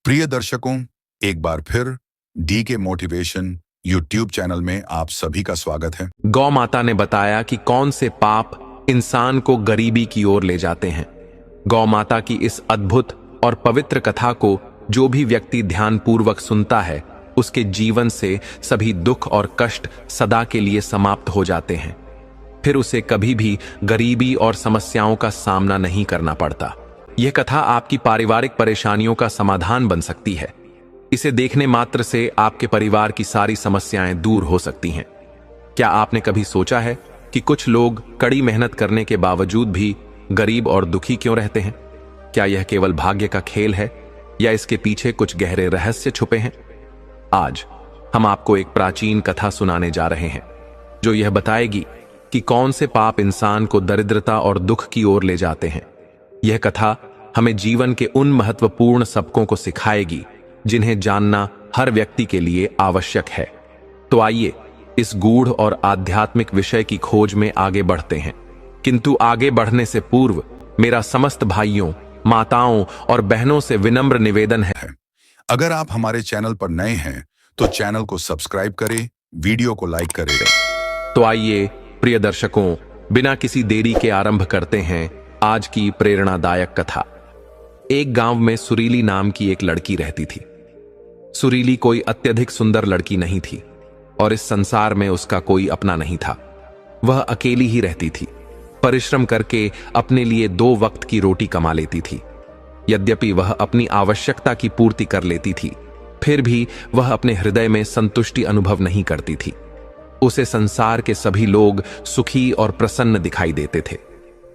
प्रिय दर्शकों, एक बार फिर डी के मोटिवेशन यूट्यूब चैनल में आप सभी का स्वागत है। गौ माता ने बताया कि कौन से पाप इंसान को गरीबी की ओर ले जाते हैं। गौ माता की इस अद्भुत और पवित्र कथा को जो भी व्यक्ति ध्यानपूर्वक सुनता है, उसके जीवन से सभी दुख और कष्ट सदा के लिए समाप्त हो जाते हैं। फिर उसे कभी भी गरीबी और समस्याओं का सामना नहीं करना पड़ता। यह कथा आपकी पारिवारिक परेशानियों का समाधान बन सकती है। इसे देखने मात्र से आपके परिवार की सारी समस्याएं दूर हो सकती हैं। क्या आपने कभी सोचा है कि कुछ लोग कड़ी मेहनत करने के बावजूद भी गरीब और दुखी क्यों रहते हैं? क्या यह केवल भाग्य का खेल है या इसके पीछे कुछ गहरे रहस्य छुपे हैं? आज हम आपको एक प्राचीन कथा सुनाने जा रहे हैं जो यह बताएगी कि कौन से पाप इंसान को दरिद्रता और दुख की ओर ले जाते हैं। यह कथा हमें जीवन के उन महत्वपूर्ण सबकों को सिखाएगी जिन्हें जानना हर व्यक्ति के लिए आवश्यक है। तो आइए इस गूढ़ और आध्यात्मिक विषय की खोज में आगे बढ़ते हैं। किंतु आगे बढ़ने से पूर्व मेरा समस्त भाइयों, माताओं और बहनों से विनम्र निवेदन है, अगर आप हमारे चैनल पर नए हैं तो चैनल को सब्सक्राइब करें, वीडियो को लाइक करें। तो आइए प्रिय दर्शकों, बिना किसी देरी के आरंभ करते हैं आज की प्रेरणादायक कथा। एक गांव में सुरीली नाम की एक लड़की रहती थी। सुरीली कोई अत्यधिक सुंदर लड़की नहीं थी और इस संसार में उसका कोई अपना नहीं था। वह अकेली ही रहती थी। परिश्रम करके अपने लिए 2 वक्त की रोटी कमा लेती थी। यद्यपि वह अपनी आवश्यकता की पूर्ति कर लेती थी, फिर भी वह अपने हृदय में संतुष्टि अनुभव नहीं करती थी। उसे संसार के सभी लोग सुखी और प्रसन्न दिखाई देते थे।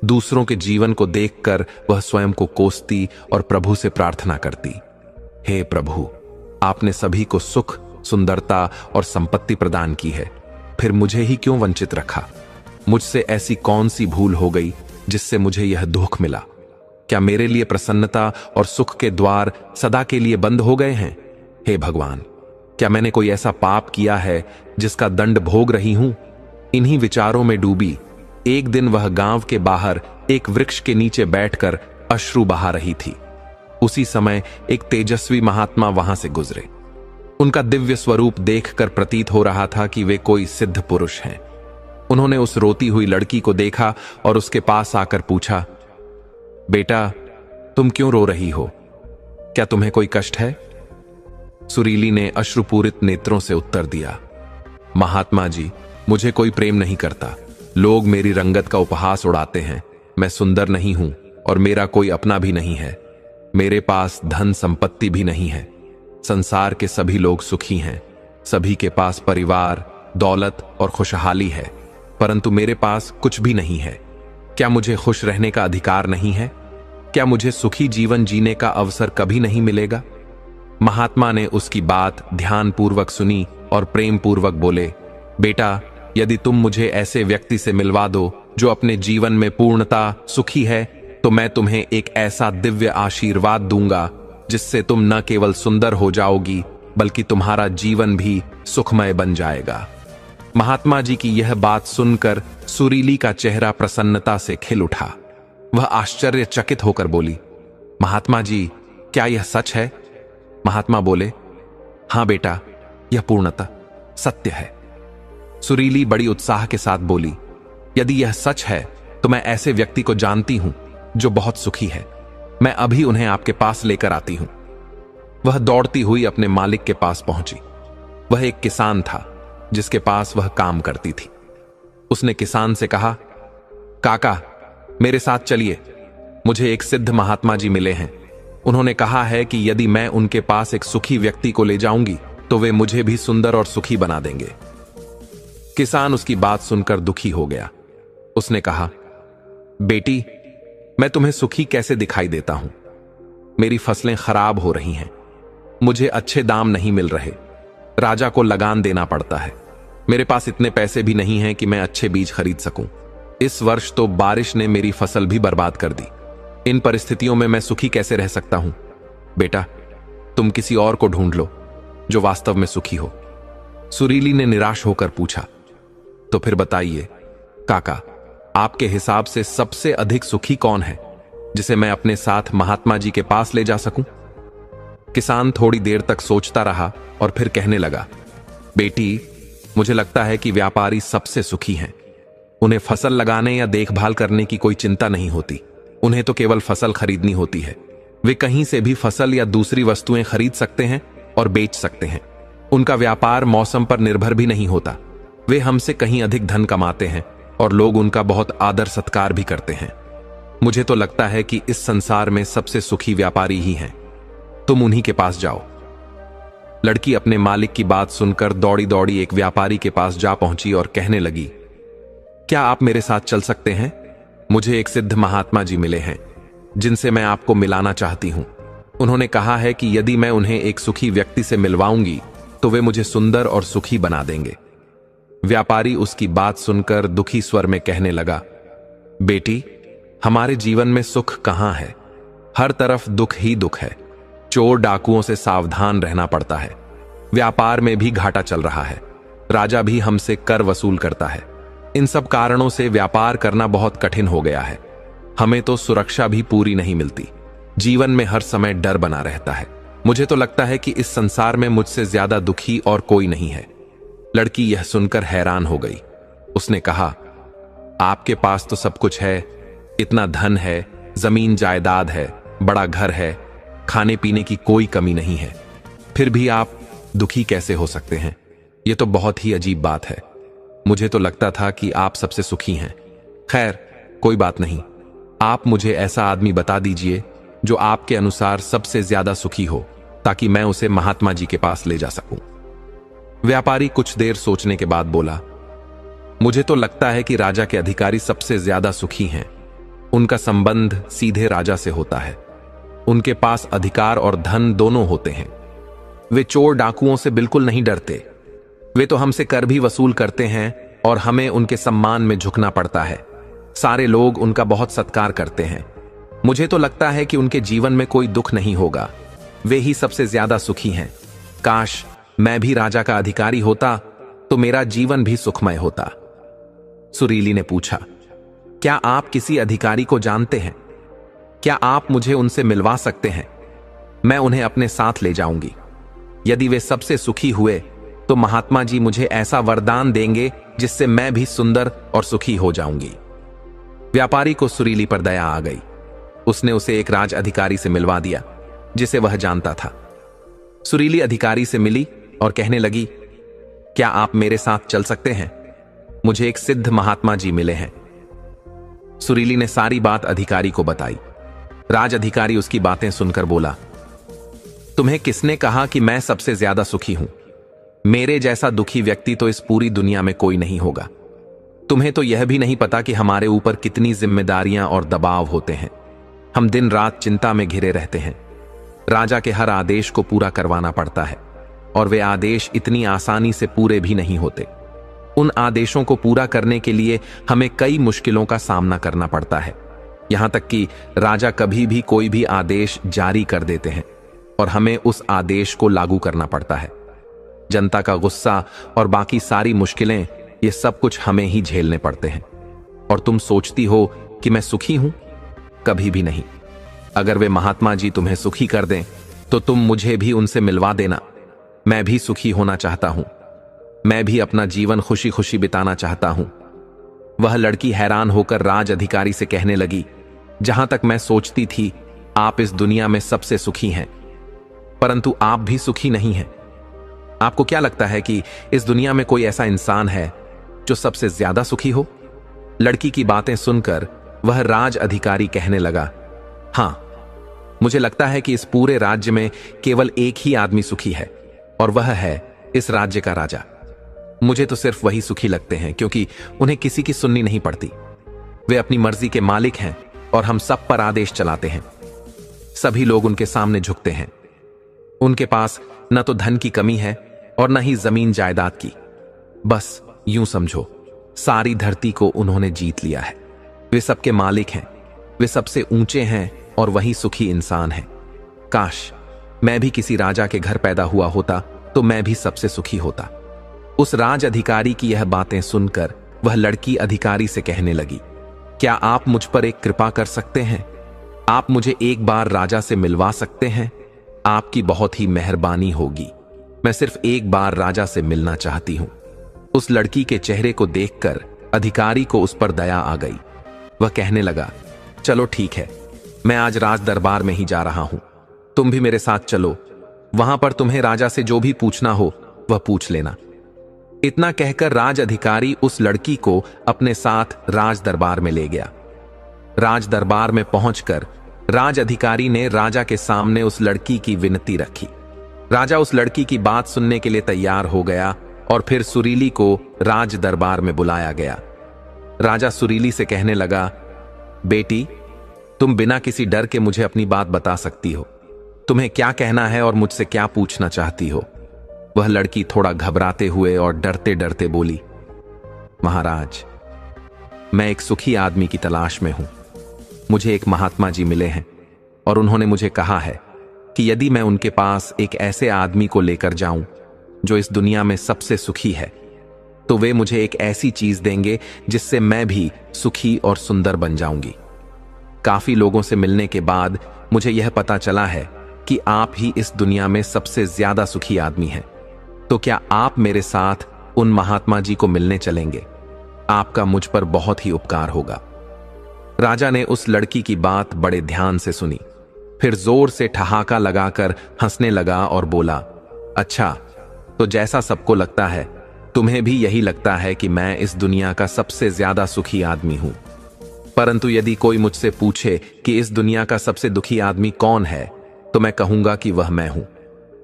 दूसरों के जीवन को देखकर वह स्वयं को कोसती और प्रभु से प्रार्थना करती, हे प्रभु, आपने सभी को सुख, सुंदरता और संपत्ति प्रदान की है, फिर मुझे ही क्यों वंचित रखा? मुझसे ऐसी कौन सी भूल हो गई जिससे मुझे यह दुख मिला? क्या मेरे लिए प्रसन्नता और सुख के द्वार सदा के लिए बंद हो गए हैं? हे भगवान, क्या मैंने कोई ऐसा पाप किया है जिसका दंड भोग रही हूं? इन्हीं विचारों में डूबी एक दिन वह गांव के बाहर एक वृक्ष के नीचे बैठकर अश्रु बहा रही थी। उसी समय एक तेजस्वी महात्मा वहां से गुजरे। उनका दिव्य स्वरूप देखकर प्रतीत हो रहा था कि वे कोई सिद्ध पुरुष हैं। उन्होंने उस रोती हुई लड़की को देखा और उसके पास आकर पूछा, बेटा, तुम क्यों रो रही हो? क्या तुम्हें कोई कष्ट है? सुरीली ने अश्रुपूरित नेत्रों से उत्तर दिया, महात्मा जी, मुझे कोई प्रेम नहीं करता। लोग मेरी रंगत का उपहास उड़ाते हैं। मैं सुंदर नहीं हूं और मेरा कोई अपना भी नहीं है। मेरे पास धन संपत्ति भी नहीं है। संसार के सभी लोग सुखी हैं। सभी के पास परिवार, दौलत और खुशहाली है, परंतु मेरे पास कुछ भी नहीं है। क्या मुझे खुश रहने का अधिकार नहीं है? क्या मुझे सुखी जीवन जीने का अवसर कभी नहीं मिलेगा? महात्मा ने उसकी बात ध्यानपूर्वक सुनी और प्रेम पूर्वक बोले, बेटा, यदि तुम मुझे ऐसे व्यक्ति से मिलवा दो जो अपने जीवन में पूर्णता सुखी है, तो मैं तुम्हें एक ऐसा दिव्य आशीर्वाद दूंगा जिससे तुम न केवल सुंदर हो जाओगी बल्कि तुम्हारा जीवन भी सुखमय बन जाएगा। महात्मा जी की यह बात सुनकर सुरीली का चेहरा प्रसन्नता से खिल उठा। वह आश्चर्यचकित होकर बोली, महात्मा जी, क्या यह सच है? महात्मा बोले, हां बेटा, यह पूर्णतः सत्य है। सुरीली बड़ी उत्साह के साथ बोली, यदि यह सच है तो मैं ऐसे व्यक्ति को जानती हूं जो बहुत सुखी है। मैं अभी उन्हें आपके पास लेकर आती हूं। वह दौड़ती हुई अपने मालिक के पास पहुंची। वह एक किसान था जिसके पास वह काम करती थी। उसने किसान से कहा, काका, मेरे साथ चलिए। मुझे एक सिद्ध महात्मा जी मिले हैं। उन्होंने कहा है कि यदि मैं उनके पास एक सुखी व्यक्ति को ले जाऊंगी तो वे मुझे भी सुंदर और सुखी बना देंगे। किसान उसकी बात सुनकर दुखी हो गया। उसने कहा, बेटी, मैं तुम्हें सुखी कैसे दिखाई देता हूं? मेरी फसलें खराब हो रही हैं। मुझे अच्छे दाम नहीं मिल रहे। राजा को लगान देना पड़ता है। मेरे पास इतने पैसे भी नहीं हैं कि मैं अच्छे बीज खरीद सकूं। इस वर्ष तो बारिश ने मेरी फसल भी बर्बाद कर दी। इन परिस्थितियों में मैं सुखी कैसे रह सकता हूं? बेटा, तुम किसी और को ढूंढ लो जो वास्तव में सुखी हो। सुरीली ने निराश होकर पूछा, तो फिर बताइए काका, आपके हिसाब से सबसे अधिक सुखी कौन है जिसे मैं अपने साथ महात्मा जी के पास ले जा सकूं? किसान थोड़ी देर तक सोचता रहा और फिर कहने लगा, बेटी, मुझे लगता है कि व्यापारी सबसे सुखी हैं। उन्हें फसल लगाने या देखभाल करने की कोई चिंता नहीं होती। उन्हें तो केवल फसल खरीदनी होती है। वे कहीं से भी फसल या दूसरी वस्तुएं खरीद सकते हैं और बेच सकते हैं। उनका व्यापार मौसम पर निर्भर भी नहीं होता। वे हमसे कहीं अधिक धन कमाते हैं और लोग उनका बहुत आदर सत्कार भी करते हैं। मुझे तो लगता है कि इस संसार में सबसे सुखी व्यापारी ही हैं। तुम उन्हीं के पास जाओ। लड़की अपने मालिक की बात सुनकर दौड़ी दौड़ी एक व्यापारी के पास जा पहुंची और कहने लगी, क्या आप मेरे साथ चल सकते हैं? मुझे एक सिद्ध महात्मा जी मिले हैं जिनसे मैं आपको मिलाना चाहती हूं। उन्होंने कहा है कि यदि मैं उन्हें एक सुखी व्यक्ति से मिलवाऊंगी तो वे मुझे सुंदर और सुखी बना देंगे। व्यापारी उसकी बात सुनकर दुखी स्वर में कहने लगा, बेटी, हमारे जीवन में सुख कहां है? हर तरफ दुख ही दुख है। चोर डाकुओं से सावधान रहना पड़ता है। व्यापार में भी घाटा चल रहा है। राजा भी हमसे कर वसूल करता है। इन सब कारणों से व्यापार करना बहुत कठिन हो गया है। हमें तो सुरक्षा भी पूरी नहीं मिलती। जीवन में हर समय डर बना रहता है। मुझे तो लगता है कि इस संसार में मुझसे ज्यादा दुखी और कोई नहीं है। लड़की यह सुनकर हैरान हो गई। उसने कहा, आपके पास तो सब कुछ है। इतना धन है, जमीन जायदाद है, बड़ा घर है, खाने पीने की कोई कमी नहीं है। फिर भी आप दुखी कैसे हो सकते हैं? यह तो बहुत ही अजीब बात है। मुझे तो लगता था कि आप सबसे सुखी हैं। खैर, कोई बात नहीं। आप मुझे ऐसा आदमी बता दीजिए जो आपके अनुसार सबसे ज्यादा सुखी हो, ताकि मैं उसे महात्मा जी के पास ले जा सकूं। व्यापारी कुछ देर सोचने के बाद बोला, मुझे तो लगता है कि राजा के अधिकारी सबसे ज्यादा सुखी हैं। उनका संबंध सीधे राजा से होता है। उनके पास अधिकार और धन दोनों होते हैं। वे चोर डाकुओं से बिल्कुल नहीं डरते। वे तो हमसे कर भी वसूल करते हैं और हमें उनके सम्मान में झुकना पड़ता है। सारे लोग उनका बहुत सत्कार करते हैं। मुझे तो लगता है कि उनके जीवन में कोई दुख नहीं होगा। वे ही सबसे ज्यादा सुखी हैं। काश मैं भी राजा का अधिकारी होता तो मेरा जीवन भी सुखमय होता। सुरीली ने पूछा, क्या आप किसी अधिकारी को जानते हैं? क्या आप मुझे उनसे मिलवा सकते हैं? मैं उन्हें अपने साथ ले जाऊंगी। यदि वे सबसे सुखी हुए तो महात्मा जी मुझे ऐसा वरदान देंगे जिससे मैं भी सुंदर और सुखी हो जाऊंगी। व्यापारी को सुरीली पर दया आ गई। उसने उसे एक राज अधिकारी से मिलवा दिया जिसे वह जानता था। सुरीली अधिकारी से मिली और कहने लगी, क्या आप मेरे साथ चल सकते हैं? मुझे एक सिद्ध महात्मा जी मिले हैं। सुरीली ने सारी बात अधिकारी को बताई। राज अधिकारी उसकी बातें सुनकर बोला, तुम्हें किसने कहा कि मैं सबसे ज्यादा सुखी हूं? मेरे जैसा दुखी व्यक्ति तो इस पूरी दुनिया में कोई नहीं होगा। तुम्हें तो यह भी नहीं पता कि हमारे ऊपर कितनी जिम्मेदारियां और दबाव होते हैं। हम दिन रात चिंता में घिरे रहते हैं। राजा के हर आदेश को पूरा करवाना पड़ता है और वे आदेश इतनी आसानी से पूरे भी नहीं होते। उन आदेशों को पूरा करने के लिए हमें कई मुश्किलों का सामना करना पड़ता है। यहां तक कि राजा कभी भी कोई भी आदेश जारी कर देते हैं और हमें उस आदेश को लागू करना पड़ता है। जनता का गुस्सा और बाकी सारी मुश्किलें, ये सब कुछ हमें ही झेलने पड़ते हैं। और तुम सोचती हो कि मैं सुखी हूं? कभी भी नहीं। अगर वे महात्मा जी तुम्हें सुखी कर दें तो तुम मुझे भी उनसे मिलवा देना। मैं भी सुखी होना चाहता हूं। मैं भी अपना जीवन खुशी खुशी बिताना चाहता हूं। वह लड़की हैरान होकर राज अधिकारी से कहने लगी, जहां तक मैं सोचती थी आप इस दुनिया में सबसे सुखी हैं, परंतु आप भी सुखी नहीं हैं। आपको क्या लगता है कि इस दुनिया में कोई ऐसा इंसान है जो सबसे ज्यादा सुखी हो? लड़की की बातें सुनकर वह राज अधिकारी कहने लगा, हां, मुझे लगता है कि इस पूरे राज्य में केवल एक ही आदमी सुखी है और वह है इस राज्य का राजा। मुझे तो सिर्फ वही सुखी लगते हैं क्योंकि उन्हें किसी की सुननी नहीं पड़ती। वे अपनी मर्जी के मालिक हैं और हम सब पर आदेश चलाते हैं। सभी लोग उनके सामने झुकते हैं। उनके पास न तो धन की कमी है और न ही जमीन जायदाद की। बस यूं समझो, सारी धरती को उन्होंने जीत लिया है। वे सबके मालिक हैं। वे सबसे ऊंचे हैं और वही सुखी इंसान हैं। काश मैं भी किसी राजा के घर पैदा हुआ होता तो मैं भी सबसे सुखी होता। उस राज अधिकारी की यह बातें सुनकर वह लड़की अधिकारी से कहने लगी, क्या आप मुझ पर एक कृपा कर सकते हैं? आप मुझे एक बार राजा से मिलवा सकते हैं? आपकी बहुत ही मेहरबानी होगी। मैं सिर्फ एक बार राजा से मिलना चाहती हूं। उस लड़की के चेहरे को देखकर अधिकारी को उस पर दया आ गई। वह कहने लगा, चलो ठीक है, मैं आज राज दरबार में ही जा रहा हूं, तुम भी मेरे साथ चलो। वहां पर तुम्हें राजा से जो भी पूछना हो वह पूछ लेना। इतना कहकर राज अधिकारी उस लड़की को अपने साथ राज दरबार में ले गया। राज दरबार में पहुंचकर राज अधिकारी ने राजा के सामने उस लड़की की विनती रखी। राजा उस लड़की की बात सुनने के लिए तैयार हो गया और फिर सुरीली को राज दरबार में बुलाया गया। राजा सुरीली से कहने लगा, बेटी, तुम बिना किसी डर के मुझे अपनी बात बता सकती हो। तुम्हें क्या कहना है और मुझसे क्या पूछना चाहती हो? वह लड़की थोड़ा घबराते हुए और डरते डरते बोली, महाराज, मैं एक सुखी आदमी की तलाश में हूं। मुझे एक महात्मा जी मिले हैं और उन्होंने मुझे कहा है कि यदि मैं उनके पास एक ऐसे आदमी को लेकर जाऊं जो इस दुनिया में सबसे सुखी है, तो वे मुझे एक ऐसी चीज देंगे जिससे मैं भी सुखी और सुंदर बन जाऊंगी। काफी लोगों से मिलने के बाद मुझे यह पता चला है कि आप ही इस दुनिया में सबसे ज्यादा सुखी आदमी हैं। तो क्या आप मेरे साथ उन महात्मा जी को मिलने चलेंगे? आपका मुझ पर बहुत ही उपकार होगा। राजा ने उस लड़की की बात बड़े ध्यान से सुनी, फिर जोर से ठहाका लगाकर हंसने लगा और बोला, अच्छा, तो जैसा सबको लगता है, तुम्हें भी यही लगता है कि मैं इस दुनिया का सबसे ज्यादा सुखी आदमी हूं। परंतु यदि कोई मुझसे पूछे कि इस दुनिया का सबसे दुखी आदमी कौन है, तो मैं कहूंगा कि वह मैं हूं।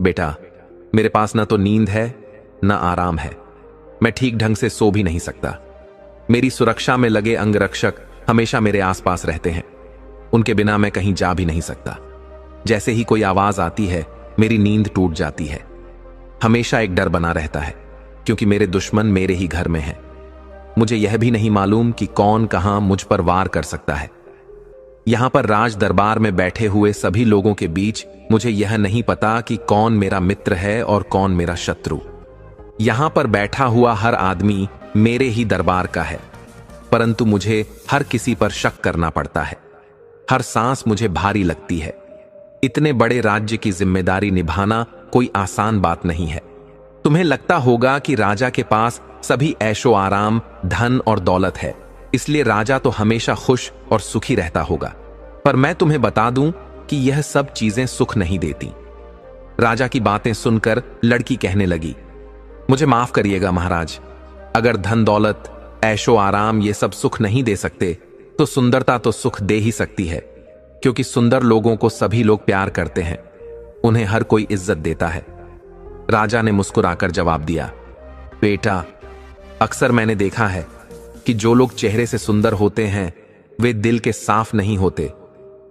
बेटा, मेरे पास न तो नींद है न आराम है। मैं ठीक ढंग से सो भी नहीं सकता। मेरी सुरक्षा में लगे अंगरक्षक हमेशा मेरे आसपास रहते हैं। उनके बिना मैं कहीं जा भी नहीं सकता। जैसे ही कोई आवाज आती है, मेरी नींद टूट जाती है। हमेशा एक डर बना रहता है, क्योंकि मेरे दुश्मन मेरे ही घर में हैं। मुझे यह भी नहीं मालूम कि कौन कहां मुझ पर वार कर सकता है। यहां पर राज दरबार में बैठे हुए सभी लोगों के बीच मुझे यह नहीं पता कि कौन मेरा मित्र है और कौन मेरा शत्रु। यहां पर बैठा हुआ हर आदमी मेरे ही दरबार का है, परंतु मुझे हर किसी पर शक करना पड़ता है। हर सांस मुझे भारी लगती है। इतने बड़े राज्य की जिम्मेदारी निभाना कोई आसान बात नहीं है। तुम्हें लगता होगा कि राजा के पास सभी ऐशो आराम, धन और दौलत है, इसलिए राजा तो हमेशा खुश और सुखी रहता होगा। पर मैं तुम्हें बता दूं कि यह सब चीजें सुख नहीं देती। राजा की बातें सुनकर लड़की कहने लगी, मुझे माफ करिएगा महाराज, अगर धन दौलत, ऐशो आराम ये सब सुख नहीं दे सकते, तो सुंदरता तो सुख दे ही सकती है, क्योंकि सुंदर लोगों को सभी लोग प्यार करते हैं, उन्हें हर कोई इज्जत देता है। राजा ने मुस्कुराकर जवाब दिया, बेटा, अक्सर मैंने देखा है कि जो लोग चेहरे से सुंदर होते हैं वे दिल के साफ नहीं होते।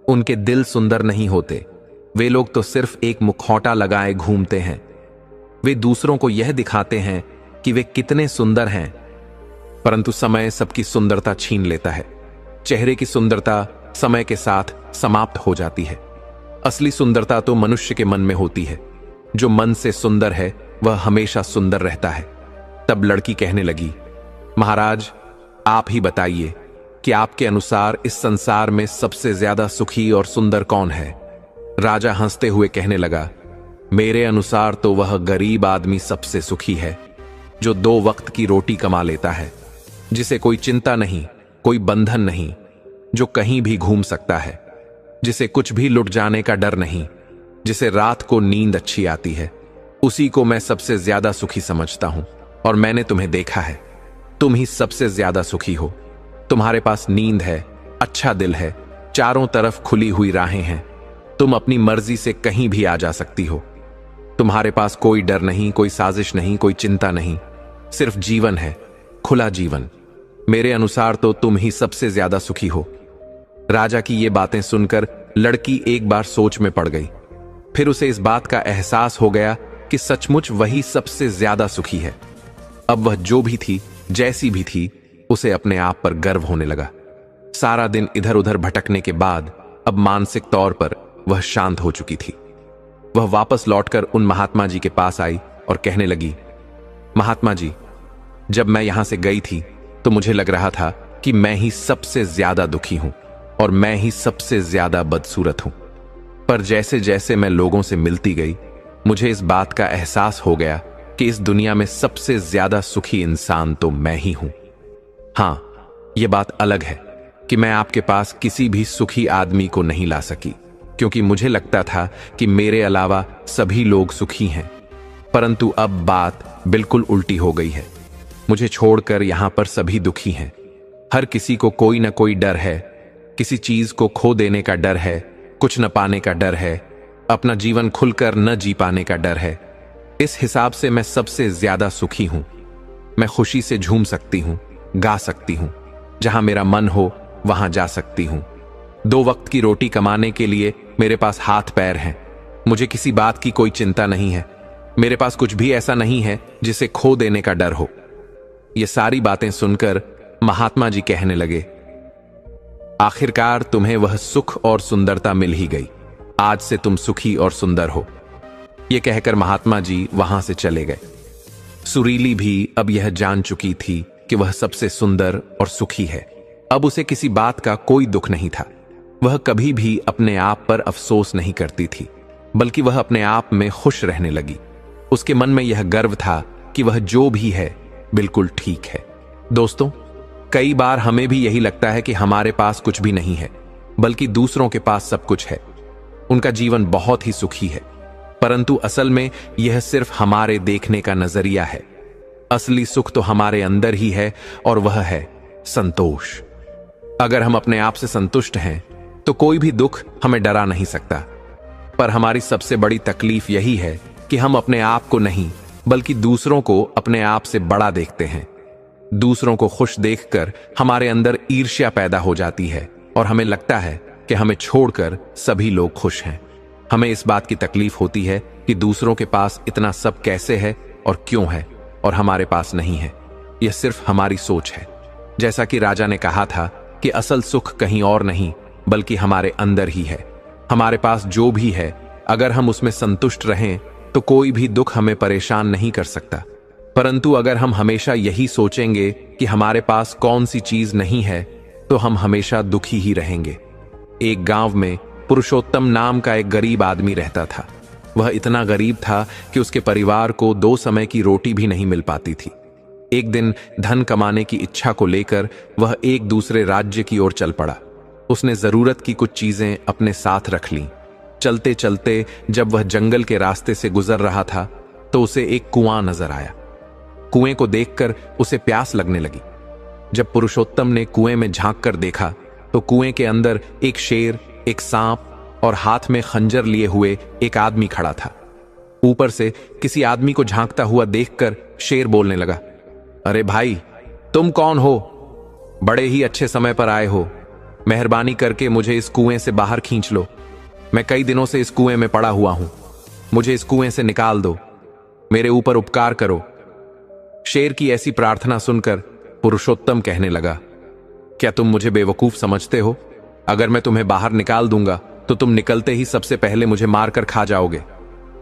उनके दिल सुंदर नहीं होते। वे लोग तो सिर्फ एक मुखौटा लगाए घूमते हैं। वे दूसरों को यह दिखाते हैं कि वे कितने सुंदर हैं, परंतु समय सबकी सुंदरता छीन लेता है। चेहरे की सुंदरता समय के साथ समाप्त हो जाती है। असली सुंदरता तो मनुष्य के मन में होती है। जो मन से सुंदर है वह हमेशा सुंदर रहता है। तब लड़की कहने लगी, महाराज, आप ही बताइए कि आपके अनुसार इस संसार में सबसे ज्यादा सुखी और सुंदर कौन है? राजा हंसते हुए कहने लगा, मेरे अनुसार तो वह गरीब आदमी सबसे सुखी है, जो 2 वक्त की रोटी कमा लेता है, जिसे कोई चिंता नहीं, कोई बंधन नहीं, जो कहीं भी घूम सकता है, जिसे कुछ भी लुट जाने का डर नहीं, जिसे रात को नींद अच्छी आती है, उसी को मैं सबसे ज्यादा सुखी समझता हूं। और मैंने तुम्हें देखा है, तुम ही सबसे ज्यादा सुखी हो। तुम्हारे पास नींद है, अच्छा दिल है, चारों तरफ खुली हुई राहें हैं। तुम अपनी मर्जी से कहीं भी आ जा सकती हो। तुम्हारे पास कोई डर नहीं, कोई साजिश नहीं, कोई चिंता नहीं, सिर्फ जीवन है, खुला जीवन। मेरे अनुसार तो तुम ही सबसे ज्यादा सुखी हो। राजा की ये बातें सुनकर लड़की एक बार सोच में पड़ गई। फिर उसे इस बात का एहसास हो गया कि सचमुच वही सबसे ज्यादा सुखी है। अब वह जो भी थी, जैसी भी थी, उसे अपने आप पर गर्व होने लगा। सारा दिन इधर उधर भटकने के बाद अब मानसिक तौर पर वह शांत हो चुकी थी। वह वापस लौटकर उन महात्मा जी के पास आई और कहने लगी, महात्मा जी, जब मैं यहां से गई थी तो मुझे लग रहा था कि मैं ही सबसे ज्यादा दुखी हूं और मैं ही सबसे ज्यादा बदसूरत हूं। पर जैसे जैसे मैं लोगों से मिलती गई, मुझे इस बात का एहसास हो गया कि इस दुनिया में सबसे ज्यादा सुखी इंसान तो मैं ही हूं। हां, यह बात अलग है कि मैं आपके पास किसी भी सुखी आदमी को नहीं ला सकी, क्योंकि मुझे लगता था कि मेरे अलावा सभी लोग सुखी हैं। परंतु अब बात बिल्कुल उल्टी हो गई है। मुझे छोड़कर यहां पर सभी दुखी हैं। हर किसी को कोई ना कोई डर है। किसी चीज को खो देने का डर है, कुछ न पाने का डर है, अपना जीवन खुलकर न जी पाने का डर है। इस हिसाब से मैं सबसे ज्यादा सुखी हूं। मैं खुशी से झूम सकती हूं, गा सकती हूं, जहां मेरा मन हो वहां जा सकती हूं। 2 वक्त की रोटी कमाने के लिए मेरे पास हाथ पैर हैं। मुझे किसी बात की कोई चिंता नहीं है। मेरे पास कुछ भी ऐसा नहीं है जिसे खो देने का डर हो। ये सारी बातें सुनकर महात्मा जी कहने लगे, आखिरकार तुम्हें वह सुख और सुंदरता मिल ही गई। आज से तुम सुखी और सुंदर हो। यह कहकर महात्मा जी वहां से चले गए। सुरीली भी अब यह जान चुकी थी कि वह सबसे सुंदर और सुखी है। अब उसे किसी बात का कोई दुख नहीं था। वह कभी भी अपने आप पर अफसोस नहीं करती थी, बल्कि वह अपने आप में खुश रहने लगी। उसके मन में यह गर्व था कि वह जो भी है बिल्कुल ठीक है। दोस्तों, कई बार हमें भी यही लगता है कि हमारे पास कुछ भी नहीं है, बल्कि दूसरों के पास सब कुछ है। उनका जीवन बहुत ही सुखी है। परंतु असल में यह सिर्फ हमारे देखने का नजरिया है। असली सुख तो हमारे अंदर ही है, और वह है संतोष। अगर हम अपने आप से संतुष्ट हैं तो कोई भी दुख हमें डरा नहीं सकता। पर हमारी सबसे बड़ी तकलीफ यही है कि हम अपने आप को नहीं, बल्कि दूसरों को अपने आप से बड़ा देखते हैं। दूसरों को खुश देखकर हमारे अंदर ईर्ष्या पैदा हो जाती है, और हमें लगता है कि हमें छोड़कर सभी लोग खुश हैं। हमें इस बात की तकलीफ होती है कि दूसरों के पास इतना सब कैसे है और क्यों है, और हमारे पास नहीं है। यह सिर्फ हमारी सोच है। जैसा कि राजा ने कहा था कि असल सुख कहीं और नहीं, बल्कि हमारे अंदर ही है। हमारे पास जो भी है, अगर हम उसमें संतुष्ट रहें तो कोई भी दुख हमें परेशान नहीं कर सकता। परंतु अगर हम हमेशा यही सोचेंगे कि हमारे पास कौन सी चीज नहीं है, तो हम हमेशा दुखी ही रहेंगे। एक गांव में पुरुषोत्तम नाम का एक गरीब आदमी रहता था। वह इतना गरीब था कि उसके परिवार को 2 समय की रोटी भी नहीं मिल पाती थी। एक दिन धन कमाने की इच्छा को लेकर वह एक दूसरे राज्य की ओर चल पड़ा। उसने जरूरत की कुछ चीजें अपने साथ रख लीं। चलते चलते जब वह जंगल के रास्ते से गुजर रहा था तो उसे एक कुआं नजर आया। कुएं को देखकर उसे प्यास लगने लगी। जब पुरुषोत्तम ने कुएं में झांक कर देखा तो कुएं के अंदर एक शेर, एक सांप और हाथ में खंजर लिए हुए एक आदमी खड़ा था। ऊपर से किसी आदमी को झांकता हुआ देखकर शेर बोलने लगा, अरे भाई, तुम कौन हो? बड़े ही अच्छे समय पर आए हो। मेहरबानी करके मुझे इस कुएं से बाहर खींच लो। मैं कई दिनों से इस कुएं में पड़ा हुआ हूं। मुझे इस कुएं से निकाल दो। मेरे ऊपर उपकार करो। शेर की ऐसी प्रार्थना सुनकर पुरुषोत्तम कहने लगा, क्या तुम मुझे बेवकूफ समझते हो? अगर मैं तुम्हें बाहर निकाल दूंगा तो तुम निकलते ही सबसे पहले मुझे मारकर खा जाओगे।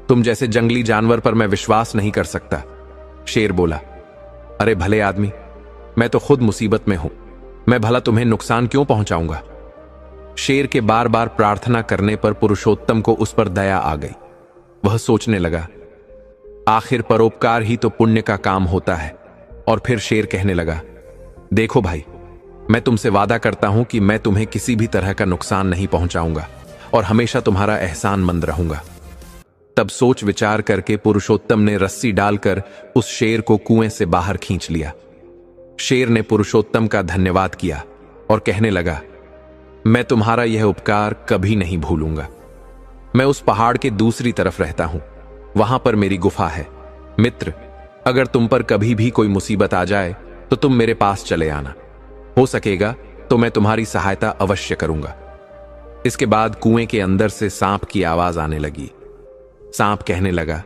तुम जैसे जंगली जानवर पर मैं विश्वास नहीं कर सकता। शेर बोला, अरे भले आदमी, मैं तो खुद मुसीबत में हूं। मैं भला तुम्हें नुकसान क्यों पहुंचाऊंगा? शेर के बार बार प्रार्थना करने पर पुरुषोत्तम को उस पर दया आ गई। वह सोचने लगा, आखिर परोपकार ही तो पुण्य का काम होता है। और फिर शेर कहने लगा, देखो भाई, मैं तुमसे वादा करता हूं कि मैं तुम्हें किसी भी तरह का नुकसान नहीं पहुंचाऊंगा और हमेशा तुम्हारा एहसानमंद रहूंगा। तब सोच विचार करके पुरुषोत्तम ने रस्सी डालकर उस शेर को कुएं से बाहर खींच लिया। शेर ने पुरुषोत्तम का धन्यवाद किया और कहने लगा, मैं तुम्हारा यह उपकार कभी नहीं भूलूंगा। मैं उस पहाड़ के दूसरी तरफ रहता हूं। वहां पर मेरी गुफा है। मित्र, अगर तुम पर कभी भी कोई मुसीबत आ जाए तो तुम मेरे पास चले आना। हो सकेगा तो मैं तुम्हारी सहायता अवश्य करूंगा। इसके बाद कुएं के अंदर से सांप की आवाज आने लगी। सांप कहने लगा,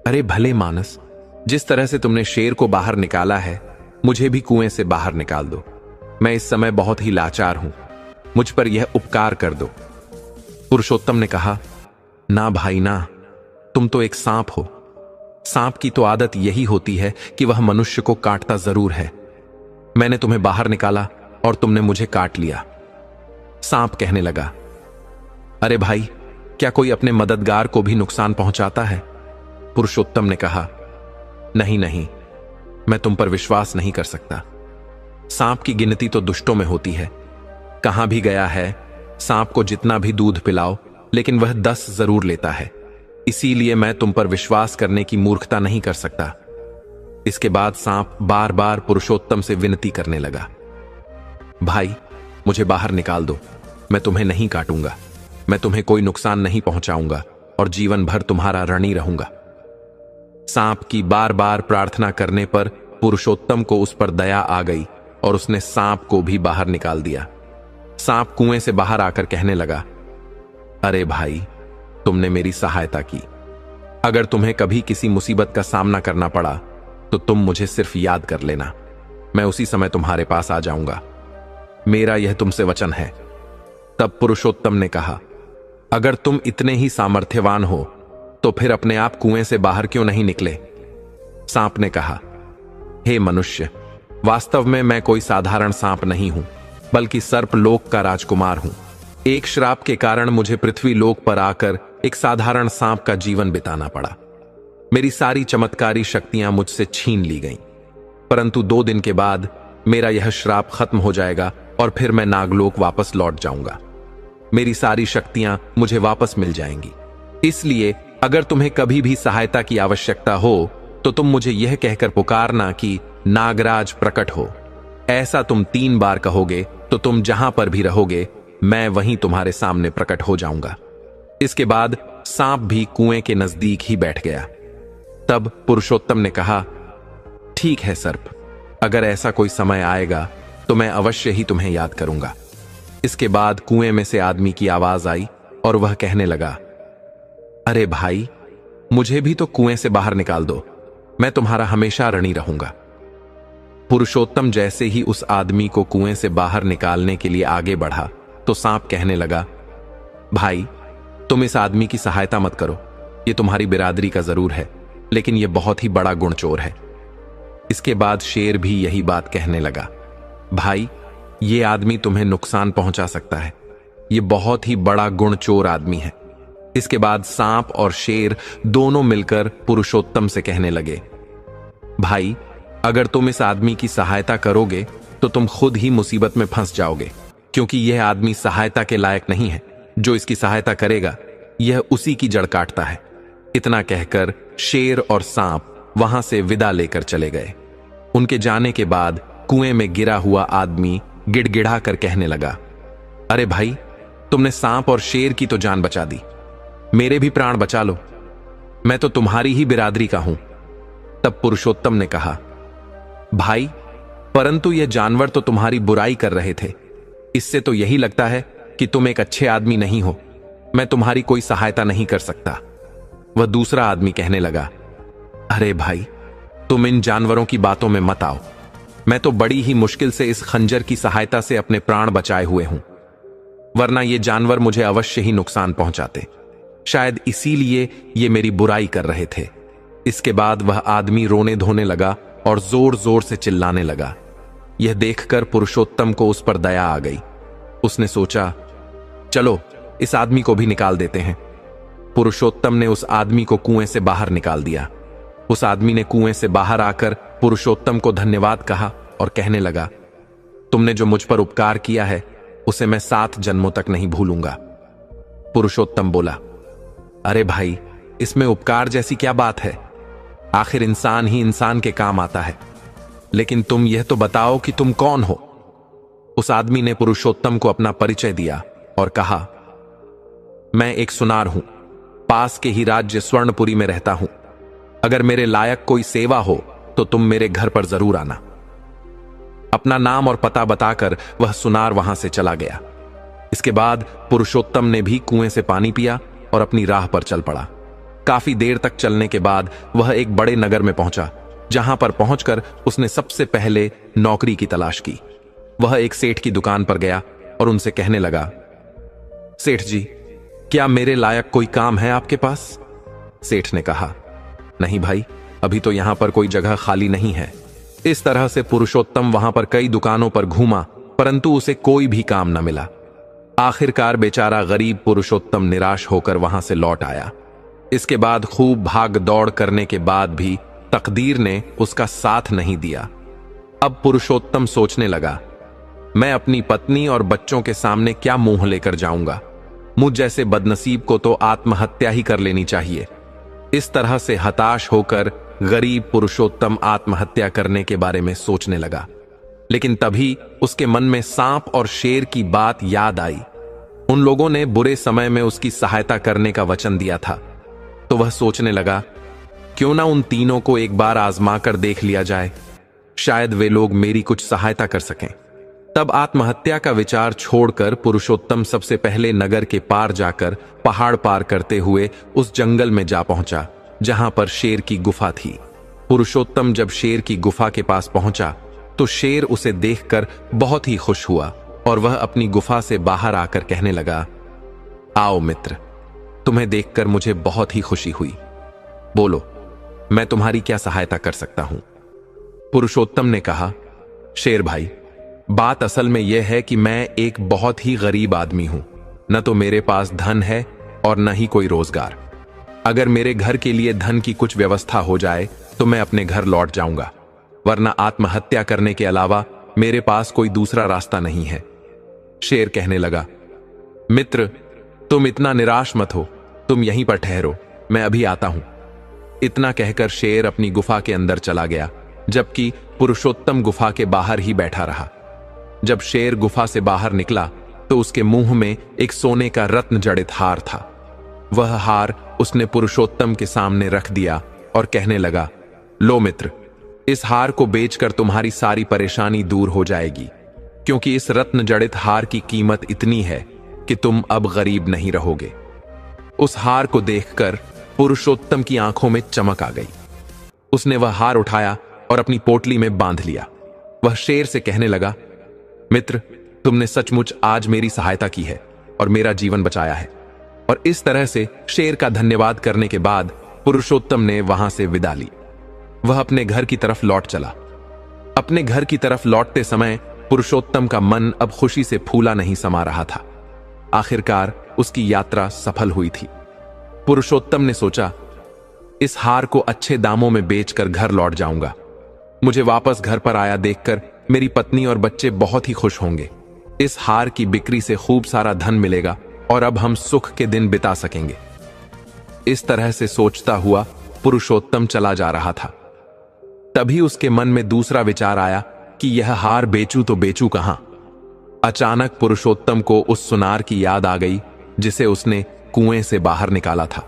अरे भले मानस, जिस तरह से तुमने शेर को बाहर निकाला है, मुझे भी कुएं से बाहर निकाल दो। मैं इस समय बहुत ही लाचार हूं। मुझ पर यह उपकार कर दो। पुरुषोत्तम ने कहा, ना भाई ना, तुम तो एक सांप हो। सांप की तो आदत यही होती है कि वह मनुष्य को काटता जरूर है। मैंने तुम्हें बाहर निकाला और तुमने मुझे काट लिया। सांप कहने लगा, अरे भाई, क्या कोई अपने मददगार को भी नुकसान पहुंचाता है? पुरुषोत्तम ने कहा, नहीं नहीं, मैं तुम पर विश्वास नहीं कर सकता। सांप की गिनती तो दुष्टों में होती है। कहां भी गया है, सांप को जितना भी दूध पिलाओ, लेकिन वह 10 जरूर लेता है। इसीलिए मैं तुम पर विश्वास करने की मूर्खता नहीं कर सकता। इसके बाद सांप बार बार पुरुषोत्तम से विनती करने लगा, भाई मुझे बाहर निकाल दो, मैं तुम्हें नहीं काटूंगा, मैं तुम्हें कोई नुकसान नहीं पहुंचाऊंगा और जीवन भर तुम्हारा ऋणी रहूंगा। सांप की बार बार प्रार्थना करने पर पुरुषोत्तम को उस पर दया आ गई और उसने सांप को भी बाहर निकाल दिया। सांप कुएं से बाहर आकर कहने लगा, अरे भाई, तुमने मेरी सहायता की। अगर तुम्हें कभी किसी मुसीबत का सामना करना पड़ा तो तुम मुझे सिर्फ याद कर लेना, मैं उसी समय तुम्हारे पास आ जाऊंगा। मेरा यह तुमसे वचन है। तब पुरुषोत्तम ने कहा, अगर तुम इतने ही सामर्थ्यवान हो तो फिर अपने आप कुएं से बाहर क्यों नहीं निकले? सांप ने कहा, हे मनुष्य, वास्तव में मैं कोई साधारण सांप नहीं हूं, बल्कि सर्पलोक का राजकुमार हूं। एक श्राप के कारण मुझे पृथ्वी लोक पर आकर एक साधारण सांप का जीवन बिताना पड़ा। मेरी सारी चमत्कारी शक्तियां मुझसे छीन ली गईं, परंतु 2 दिन के बाद मेरा यह श्राप खत्म हो जाएगा और फिर मैं नागलोक वापस लौट जाऊंगा। मेरी सारी शक्तियां मुझे वापस मिल जाएंगी। इसलिए अगर तुम्हें कभी भी सहायता की आवश्यकता हो तो तुम मुझे यह कहकर पुकारना कि नागराज प्रकट हो। ऐसा तुम 3 बार कहोगे तो तुम जहां पर भी रहोगे मैं वहीं तुम्हारे सामने प्रकट हो जाऊंगा। इसके बाद सांप भी कुएं के नजदीक ही बैठ गया। तब पुरुषोत्तम ने कहा, ठीक है सर्प, अगर ऐसा कोई समय आएगा तो मैं अवश्य ही तुम्हें याद करूंगा। इसके बाद कुएं में से आदमी की आवाज आई और वह कहने लगा, अरे भाई, मुझे भी तो कुएं से बाहर निकाल दो, मैं तुम्हारा हमेशा ऋणी रहूंगा। पुरुषोत्तम जैसे ही उस आदमी को कुएं से बाहर निकालने के लिए आगे बढ़ा तो सांप कहने लगा, भाई तुम इस आदमी की सहायता मत करो, ये तुम्हारी बिरादरी का जरूर है, लेकिन यह बहुत ही बड़ा गुणचोर है। इसके बाद शेर भी यही बात कहने लगा, भाई ये आदमी तुम्हें नुकसान पहुंचा सकता है, ये बहुत ही बड़ा गुणचोर आदमी है। इसके बाद सांप और शेर दोनों मिलकर पुरुषोत्तम से कहने लगे, भाई अगर तुम इस आदमी की सहायता करोगे तो तुम खुद ही मुसीबत में फंस जाओगे, क्योंकि यह आदमी सहायता के लायक नहीं है। जो इसकी सहायता करेगा यह उसी की जड़ काटता है। इतना कहकर शेर और सांप वहां से विदा लेकर चले गए। उनके जाने के बाद कुएं में गिरा हुआ आदमी गिड़गिड़ा कर कहने लगा, अरे भाई, तुमने सांप और शेर की तो जान बचा दी, मेरे भी प्राण बचा लो, मैं तो तुम्हारी ही बिरादरी का हूं। तब पुरुषोत्तम ने कहा, भाई परंतु यह जानवर तो तुम्हारी बुराई कर रहे थे, इससे तो यही लगता है कि तुम एक अच्छे आदमी नहीं हो, मैं तुम्हारी कोई सहायता नहीं कर सकता। वह दूसरा आदमी कहने लगा, अरे भाई, तुम इन जानवरों की बातों में मत आओ, मैं तो बड़ी ही मुश्किल से इस खंजर की सहायता से अपने प्राण बचाए हुए हूं, वरना ये जानवर मुझे अवश्य ही नुकसान पहुंचाते। शायद इसीलिए ये मेरी बुराई कर रहे थे। इसके बाद वह आदमी रोने धोने लगा और जोर जोर से चिल्लाने लगा। यह देखकर पुरुषोत्तम को उस पर दया आ गई। उसने सोचा, चलो इस आदमी को भी निकाल देते हैं। पुरुषोत्तम ने उस आदमी को कुएं से बाहर निकाल दिया। उस आदमी ने कुएं से बाहर आकर पुरुषोत्तम को धन्यवाद कहा और कहने लगा, तुमने जो मुझ पर उपकार किया है उसे मैं 7 जन्मों तक नहीं भूलूंगा। पुरुषोत्तम बोला, अरे भाई, इसमें उपकार जैसी क्या बात है, आखिर इंसान ही इंसान के काम आता है, लेकिन तुम यह तो बताओ कि तुम कौन हो। उस आदमी ने पुरुषोत्तम को अपना परिचय दिया और कहा, मैं एक सुनार हूं, पास के ही राज्य स्वर्णपुरी में रहता हूं। अगर मेरे लायक कोई सेवा हो तो तुम मेरे घर पर जरूर आना। अपना नाम और पता बताकर वह सुनार वहां से चला गया। इसके बाद पुरुषोत्तम ने भी कुएं से पानी पिया और अपनी राह पर चल पड़ा। काफी देर तक चलने के बाद वह एक बड़े नगर में पहुंचा, जहां पर पहुंचकर उसने सबसे पहले नौकरी की तलाश की। वह एक सेठ की दुकान पर गया और उनसे कहने लगा, सेठ जी, क्या मेरे लायक कोई काम है आपके पास? सेठ ने कहा, नहीं भाई, अभी तो यहां पर कोई जगह खाली नहीं है। इस तरह से पुरुषोत्तम वहां पर कई दुकानों पर घूमा, परंतु उसे कोई भी काम न मिला। आखिरकार बेचारा गरीब पुरुषोत्तम निराश होकर वहां से लौट आया। इसके बाद खूब भाग दौड़ करने के बाद भी तकदीर ने उसका साथ नहीं दिया। अब पुरुषोत्तम सोचने लगा, मैं अपनी पत्नी और बच्चों के सामने क्या मुंह लेकर जाऊंगा। मुझ जैसे बदनसीब को तो आत्महत्या ही कर लेनी चाहिए। इस तरह से हताश होकर गरीब पुरुषोत्तम आत्महत्या करने के बारे में सोचने लगा। लेकिन तभी उसके मन में सांप और शेर की बात याद आई। उन लोगों ने बुरे समय में उसकी सहायता करने का वचन दिया था। तो वह सोचने लगा, क्यों ना उन तीनों को एक बार आजमा कर देख लिया जाए, शायद वे लोग मेरी कुछ सहायता कर सकें। तब आत्महत्या का विचार छोड़कर पुरुषोत्तम सबसे पहले नगर के पार जाकर पहाड़ पार करते हुए उस जंगल में जा पहुंचा जहां पर शेर की गुफा थी। पुरुषोत्तम जब शेर की गुफा के पास पहुंचा तो शेर उसे देखकर बहुत ही खुश हुआ और वह अपनी गुफा से बाहर आकर कहने लगा, आओ मित्र, तुम्हें देखकर मुझे बहुत ही खुशी हुई। बोलो, मैं तुम्हारी क्या सहायता कर सकता हूं। पुरुषोत्तम ने कहा, शेर भाई, बात असल में यह है कि मैं एक बहुत ही गरीब आदमी हूं। न तो मेरे पास धन है और न ही कोई रोजगार। अगर मेरे घर के लिए धन की कुछ व्यवस्था हो जाए तो मैं अपने घर लौट जाऊंगा, वरना आत्महत्या करने के अलावा मेरे पास कोई दूसरा रास्ता नहीं है। शेर कहने लगा, मित्र, तुम इतना निराश मत हो, तुम यहीं पर ठहरो, मैं अभी आता हूं। इतना कहकर शेर अपनी गुफा के अंदर चला गया, जबकि पुरुषोत्तम गुफा के बाहर ही बैठा रहा। जब शेर गुफा से बाहर निकला तो उसके मुंह में एक सोने का रत्न जड़ित हार था। वह हार उसने पुरुषोत्तम के सामने रख दिया और कहने लगा, लो मित्र, इस हार को बेचकर तुम्हारी सारी परेशानी दूर हो जाएगी, क्योंकि इस रत्न जड़ित हार की कीमत इतनी है कि तुम अब गरीब नहीं रहोगे। उस हार को देखकर पुरुषोत्तम की आंखों में चमक आ गई। उसने वह हार उठाया और अपनी पोटली में बांध लिया। वह शेर से कहने लगा, मित्र, तुमने सचमुच आज मेरी सहायता की है और मेरा जीवन बचाया है। और इस तरह से शेर का धन्यवाद करने के बाद पुरुषोत्तम ने वहां से विदा ली। वह अपने घर की तरफ लौट चला। अपने घर की तरफ लौटते समय पुरुषोत्तम का मन अब खुशी से फूला नहीं समा रहा था। आखिरकार उसकी यात्रा सफल हुई थी। पुरुषोत्तम ने सोचा, इस हार को अच्छे दामों में बेचकर घर लौट जाऊंगा। मुझे वापस घर पर आया देखकर मेरी पत्नी और बच्चे बहुत ही खुश होंगे। इस हार की बिक्री से खूब सारा धन मिलेगा और अब हम सुख के दिन बिता सकेंगे। इस तरह से सोचता हुआ पुरुषोत्तम चला जा रहा था। तभी उसके मन में दूसरा विचार आया कि यह हार बेचूं तो बेचूं कहां। अचानक पुरुषोत्तम को उस सुनार की याद आ गई जिसे उसने कुएं से बाहर निकाला था।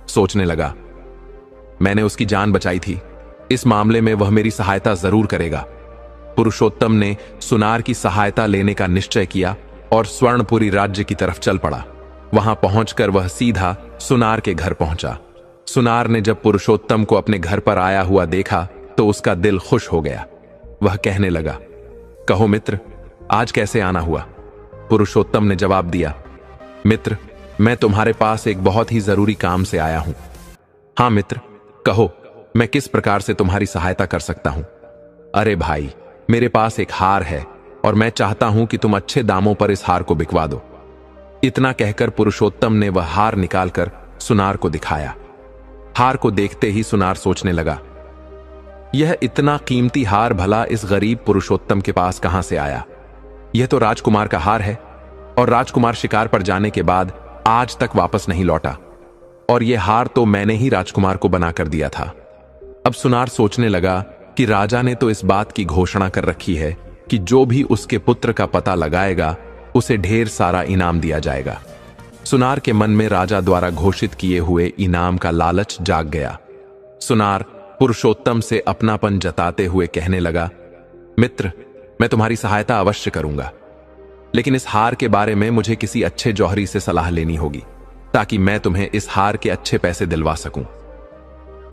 सोचने लगा, मैंने उसकी जान बचाई थी, इस मामले में वह मेरी सहायता जरूर करेगा। पुरुषोत्तम ने सुनार की सहायता लेने का निश्चय किया और स्वर्णपुरी राज्य की तरफ चल पड़ा। वहां पहुंचकर वह सीधा सुनार के घर पहुंचा। सुनार ने जब पुरुषोत्तम को अपने घर पर आया हुआ देखा तो उसका दिल खुश हो गया। वह कहने लगा, कहो मित्र, आज कैसे आना हुआ। पुरुषोत्तम ने जवाब दिया, मित्र, मैं तुम्हारे पास एक बहुत ही जरूरी काम से आया हूं। हां मित्र, कहो, मैं किस प्रकार से तुम्हारी सहायता कर सकता हूं। अरे भाई, मेरे पास एक हार है और मैं चाहता हूं कि तुम अच्छे दामों पर इस हार को बिकवा दो। इतना कहकर पुरुषोत्तम ने वह हार निकालकर सुनार को दिखाया। हार को देखते ही सुनार सोचने लगा, यह इतना कीमती हार भला इस गरीब पुरुषोत्तम के पास कहां से आया। यह तो राजकुमार का हार है और राजकुमार शिकार पर जाने के बाद आज तक वापस नहीं लौटा, और यह हार तो मैंने ही राजकुमार को बनाकर दिया था। अब सुनार सोचने लगा कि राजा ने तो इस बात की घोषणा कर रखी है कि जो भी उसके पुत्र का पता लगाएगा उसे ढेर सारा इनाम दिया जाएगा। सुनार के मन में राजा द्वारा घोषित किए हुए इनाम का लालच जाग गया। सुनार पुरुषोत्तम से अपनापन जताते हुए कहने लगा, मित्र, मैं तुम्हारी सहायता अवश्य करूंगा, लेकिन इस हार के बारे में मुझे किसी अच्छे जौहरी से सलाह लेनी होगी ताकि मैं तुम्हें इस हार के अच्छे पैसे दिलवा सकूं।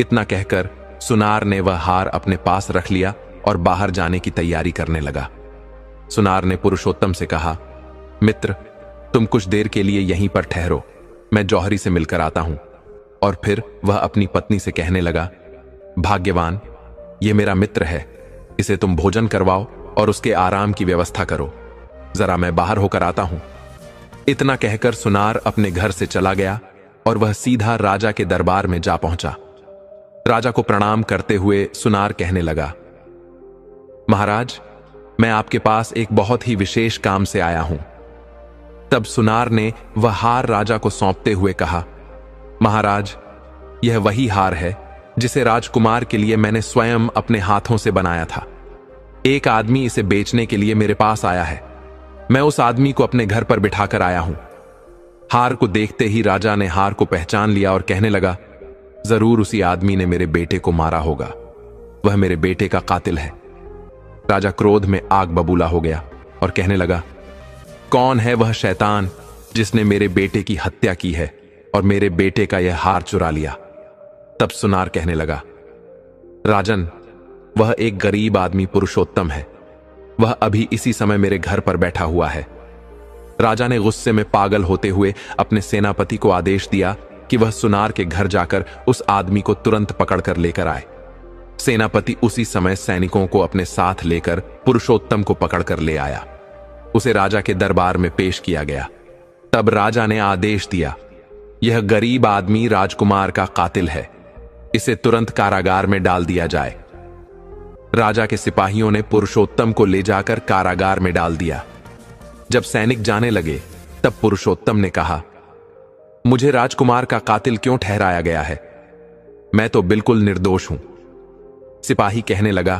इतना कहकर सुनार ने वह हार अपने पास रख लिया और बाहर जाने की तैयारी करने लगा। सुनार ने पुरुषोत्तम से कहा, मित्र, तुम कुछ देर के लिए यहीं पर ठहरो, मैं जौहरी से मिलकर आता हूं। और फिर वह अपनी पत्नी से कहने लगा, भाग्यवान, यह मेरा मित्र है, इसे तुम भोजन करवाओ और उसके आराम की व्यवस्था करो। जरा मैं बाहर होकर आता हूं। इतना कहकर सुनार अपने घर से चला गया और वह सीधा राजा के दरबार में जा पहुंचा। राजा को प्रणाम करते हुए सुनार कहने लगा, महाराज, मैं आपके पास एक बहुत ही विशेष काम से आया हूं। तब सुनार ने वह हार राजा को सौंपते हुए कहा, महाराज, यह वही हार है जिसे राजकुमार के लिए मैंने स्वयं अपने हाथों से बनाया था। एक आदमी इसे बेचने के लिए मेरे पास आया है। मैं उस आदमी को अपने घर पर बिठाकर आया हूं। हार को देखते ही राजा ने हार को पहचान लिया और कहने लगा, जरूर उसी आदमी ने मेरे बेटे को मारा होगा। वह मेरे बेटे का कातिल है। राजा क्रोध में आग बबूला हो गया और कहने लगा, कौन है वह शैतान जिसने मेरे बेटे की हत्या की है और मेरे बेटे का यह हार चुरा लिया? तब सुनार कहने लगा, राजन, वह एक गरीब आदमी पुरुषोत्तम है। वह अभी इसी समय मेरे घर पर बैठा हुआ है। राजा ने गुस्से में पागल होते हुए अपने सेनापति को आदेश दिया कि वह सुनार के घर जाकर उस आदमी को तुरंत पकड़कर लेकर आए। सेनापति उसी समय सैनिकों को अपने साथ लेकर पुरुषोत्तम को पकड़कर ले आया। उसे राजा के दरबार में पेश किया गया। तब राजा ने आदेश दिया, यह गरीब आदमी राजकुमार का कातिल है। इसे तुरंत कारागार में डाल दिया जाए। राजा के सिपाहियों ने पुरुषोत्तम को ले जाकर कारागार में डाल दिया। जब सैनिक जाने लगे तब पुरुषोत्तम ने कहा, मुझे राजकुमार का कातिल क्यों ठहराया गया है? मैं तो बिल्कुल निर्दोष हूं। सिपाही कहने लगा,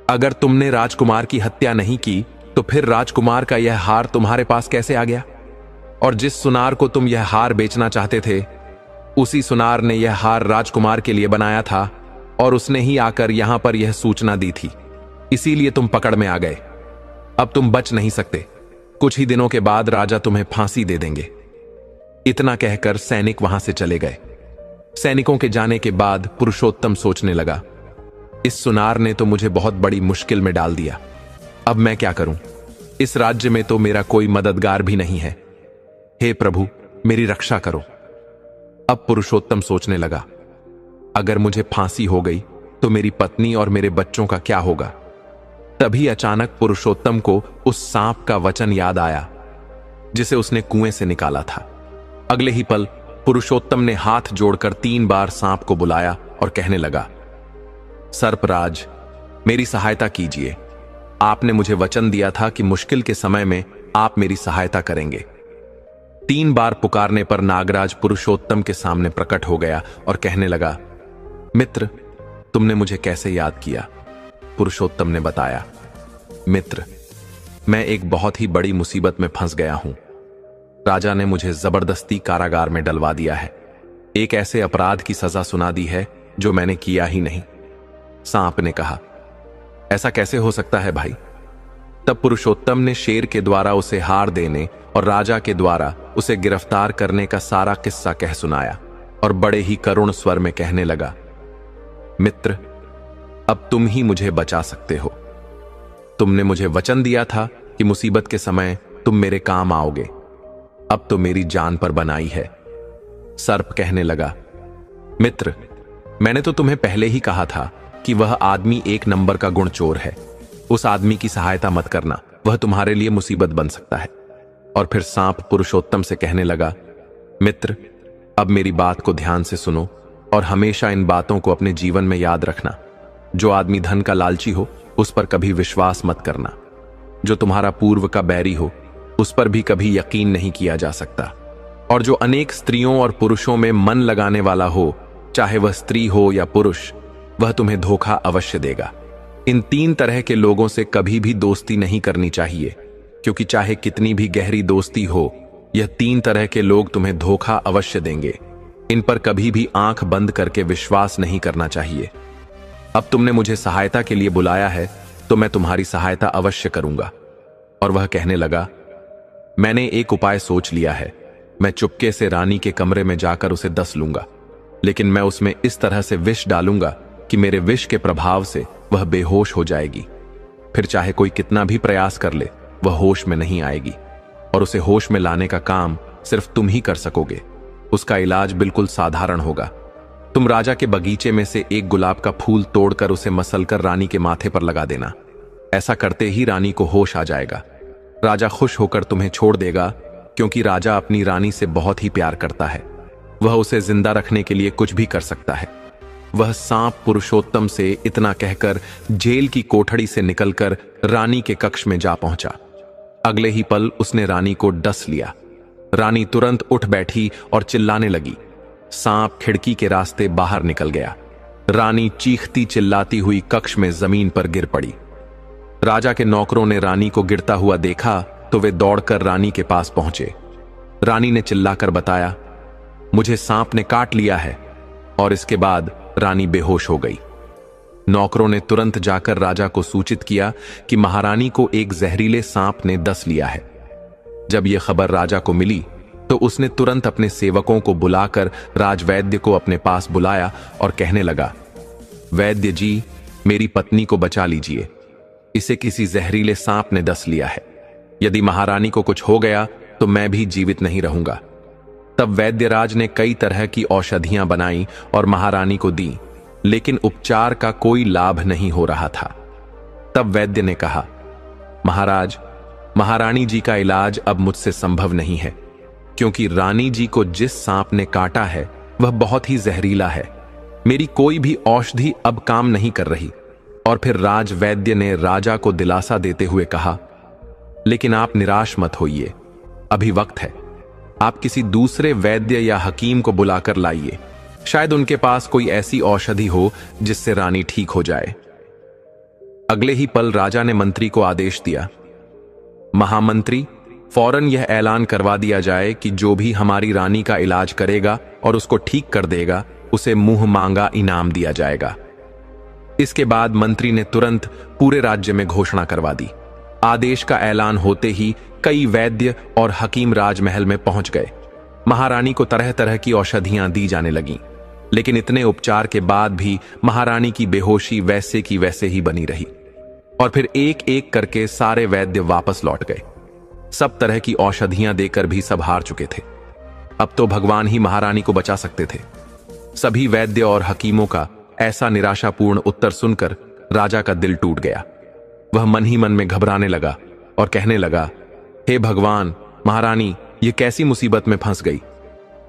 अगर तुमने राजकुमार की हत्या नहीं की तो फिर राजकुमार का यह हार तुम्हारे पास कैसे आ गया? और जिस सुनार को तुम यह हार बेचना चाहते थे, उसी सुनार ने यह हार राजकुमार के लिए बनाया था और उसने ही आकर यहां पर यह सूचना दी थी। इसीलिए तुम पकड़ में आ गए। अब तुम बच नहीं सकते। कुछ ही दिनों के बाद राजा तुम्हें फांसी दे देंगे। इतना कहकर सैनिक वहां से चले गए। सैनिकों के जाने के बाद पुरुषोत्तम सोचने लगा, इस सुनार ने तो मुझे बहुत बड़ी मुश्किल में डाल दिया। अब मैं क्या करूं? इस राज्य में तो मेरा कोई मददगार भी नहीं है। हे प्रभु, मेरी रक्षा करो। अब पुरुषोत्तम सोचने लगा, अगर मुझे फांसी हो गई तो मेरी पत्नी और मेरे बच्चों का क्या होगा? तभी अचानक पुरुषोत्तम को उस सांप का वचन याद आया जिसे उसने कुएं से निकाला था। अगले ही पल पुरुषोत्तम ने हाथ जोड़कर 3 बार सांप को बुलाया और कहने लगा, सर्पराज, मेरी सहायता कीजिए। आपने मुझे वचन दिया था कि मुश्किल के समय में आप मेरी सहायता करेंगे। 3 बार पुकारने पर नागराज पुरुषोत्तम के सामने प्रकट हो गया और कहने लगा, मित्र, तुमने मुझे कैसे याद किया? पुरुषोत्तम ने बताया, मित्र, मैं एक बहुत ही बड़ी मुसीबत में फंस गया हूं। राजा ने मुझे जबरदस्ती कारागार में डलवा दिया है। एक ऐसे अपराध की सजा सुना दी है जो मैंने किया ही नहीं। सांप ने कहा, ऐसा कैसे हो सकता है भाई? तब पुरुषोत्तम ने शेर के द्वारा उसे हार देने और राजा के द्वारा उसे गिरफ्तार करने का सारा किस्सा कह सुनाया और बड़े ही करुण स्वर में कहने लगा, मित्र, अब तुम ही मुझे बचा सकते हो। तुमने मुझे वचन दिया था कि मुसीबत के समय तुम मेरे काम आओगे। अब तो मेरी जान पर बनाई है। सर्प कहने लगा, मित्र, मैंने तो तुम्हें पहले ही कहा था कि वह आदमी 1 नंबर का गुण चोर है। उस आदमी की सहायता मत करना, वह तुम्हारे लिए मुसीबत बन सकता है। और फिर सांप पुरुषोत्तम से कहने लगा, मित्र, अब मेरी बात को ध्यान से सुनो और हमेशा इन बातों को अपने जीवन में याद रखना। जो आदमी धन का लालची हो उस पर कभी विश्वास मत करना। जो तुम्हारा पूर्व का बैरी हो उस पर भी कभी यकीन नहीं किया जा सकता। और जो अनेक स्त्रियों और पुरुषों में मन लगाने वाला हो, चाहे वह स्त्री हो या पुरुष, वह तुम्हें धोखा अवश्य देगा। इन 3 तरह के लोगों से कभी भी दोस्ती नहीं करनी चाहिए, क्योंकि चाहे कितनी भी गहरी दोस्ती हो, यह 3 तरह के लोग तुम्हें धोखा अवश्य देंगे। इन पर कभी भी आंख बंद करके विश्वास नहीं करना चाहिए। अब तुमने मुझे सहायता के लिए बुलाया है तो मैं तुम्हारी सहायता अवश्य करूंगा। और वह कहने लगा, मैंने एक उपाय सोच लिया है। मैं चुपके से रानी के कमरे में जाकर उसे डस लूंगा, लेकिन मैं उसमें इस तरह से विष डालूंगा कि मेरे विष के प्रभाव से वह बेहोश हो जाएगी। फिर चाहे कोई कितना भी प्रयास कर ले, वह होश में नहीं आएगी। और उसे होश में लाने का काम सिर्फ तुम ही कर सकोगे। उसका इलाज बिल्कुल साधारण होगा। तुम राजा के बगीचे में से एक गुलाब का फूल तोड़कर उसे मसलकर रानी के माथे पर लगा देना। ऐसा करते ही रानी को होश आ जाएगा। राजा खुश होकर तुम्हें छोड़ देगा क्योंकि राजा अपनी रानी से बहुत ही प्यार करता है। वह उसे जिंदा रखने के लिए कुछ भी कर सकता है। वह सांप पुरुषोत्तम से इतना कहकर जेल की कोठड़ी से निकलकर रानी के कक्ष में जा पहुंचा। अगले ही पल उसने रानी को डस लिया। रानी तुरंत उठ बैठी और चिल्लाने लगी। सांप खिड़की के रास्ते बाहर निकल गया। रानी चीखती चिल्लाती हुई कक्ष में जमीन पर गिर पड़ी। राजा के नौकरों ने रानी को गिरता हुआ देखा तो वे दौड़कर रानी के पास पहुंचे। रानी ने चिल्लाकर बताया, मुझे सांप ने काट लिया है। और इसके बाद रानी बेहोश हो गई। नौकरों ने तुरंत जाकर राजा को सूचित किया कि महारानी को एक जहरीले सांप ने डस लिया है। जब यह खबर राजा को मिली तो उसने तुरंत अपने सेवकों को बुलाकर राजवैद्य को अपने पास बुलाया और कहने लगा, वैद्य जी, मेरी पत्नी को बचा लीजिए। इसे किसी जहरीले सांप ने डस लिया है। यदि महारानी को कुछ हो गया तो मैं भी जीवित नहीं रहूंगा। तब वैद्यराज ने कई तरह की औषधियां बनाई और महारानी को दी, लेकिन उपचार का कोई लाभ नहीं हो रहा था। तब वैद्य ने कहा, महाराज, महारानी जी का इलाज अब मुझसे संभव नहीं है, क्योंकि रानी जी को जिस सांप ने काटा है वह बहुत ही जहरीला है। मेरी कोई भी औषधि अब काम नहीं कर रही। और फिर राजवैद्य ने राजा को दिलासा देते हुए कहा, लेकिन आप निराश मत होइए, अभी वक्त है। आप किसी दूसरे वैद्य या हकीम को बुलाकर लाइए। शायद उनके पास कोई ऐसी औषधि हो जिससे रानी ठीक हो जाए। अगले ही पल राजा ने मंत्री को आदेश दिया, महामंत्री, फौरन यह ऐलान करवा दिया जाए कि जो भी हमारी रानी का इलाज करेगा और उसको ठीक कर देगा, उसे मुंह मांगा इनाम दिया जाएगा। इसके बाद मंत्री ने तुरंत पूरे राज्य में घोषणा करवा दी। आदेश का ऐलान होते ही कई वैद्य और हकीम राजमहल में पहुंच गए। महारानी को तरह तरह की औषधियां दी जाने लगीं, लेकिन इतने उपचार के बाद भी महारानी की बेहोशी वैसे की वैसे ही बनी रही। और फिर एक एक करके सारे वैद्य वापस लौट गए। सब तरह की औषधियां देकर भी सब हार चुके थे। अब तो भगवान ही महारानी को बचा सकते थे। सभी वैद्य और हकीमों का ऐसा निराशापूर्ण उत्तर सुनकर राजा का दिल टूट गया। वह मन ही मन में घबराने लगा और कहने लगा, हे भगवान, महारानी ये कैसी मुसीबत में फंस गई।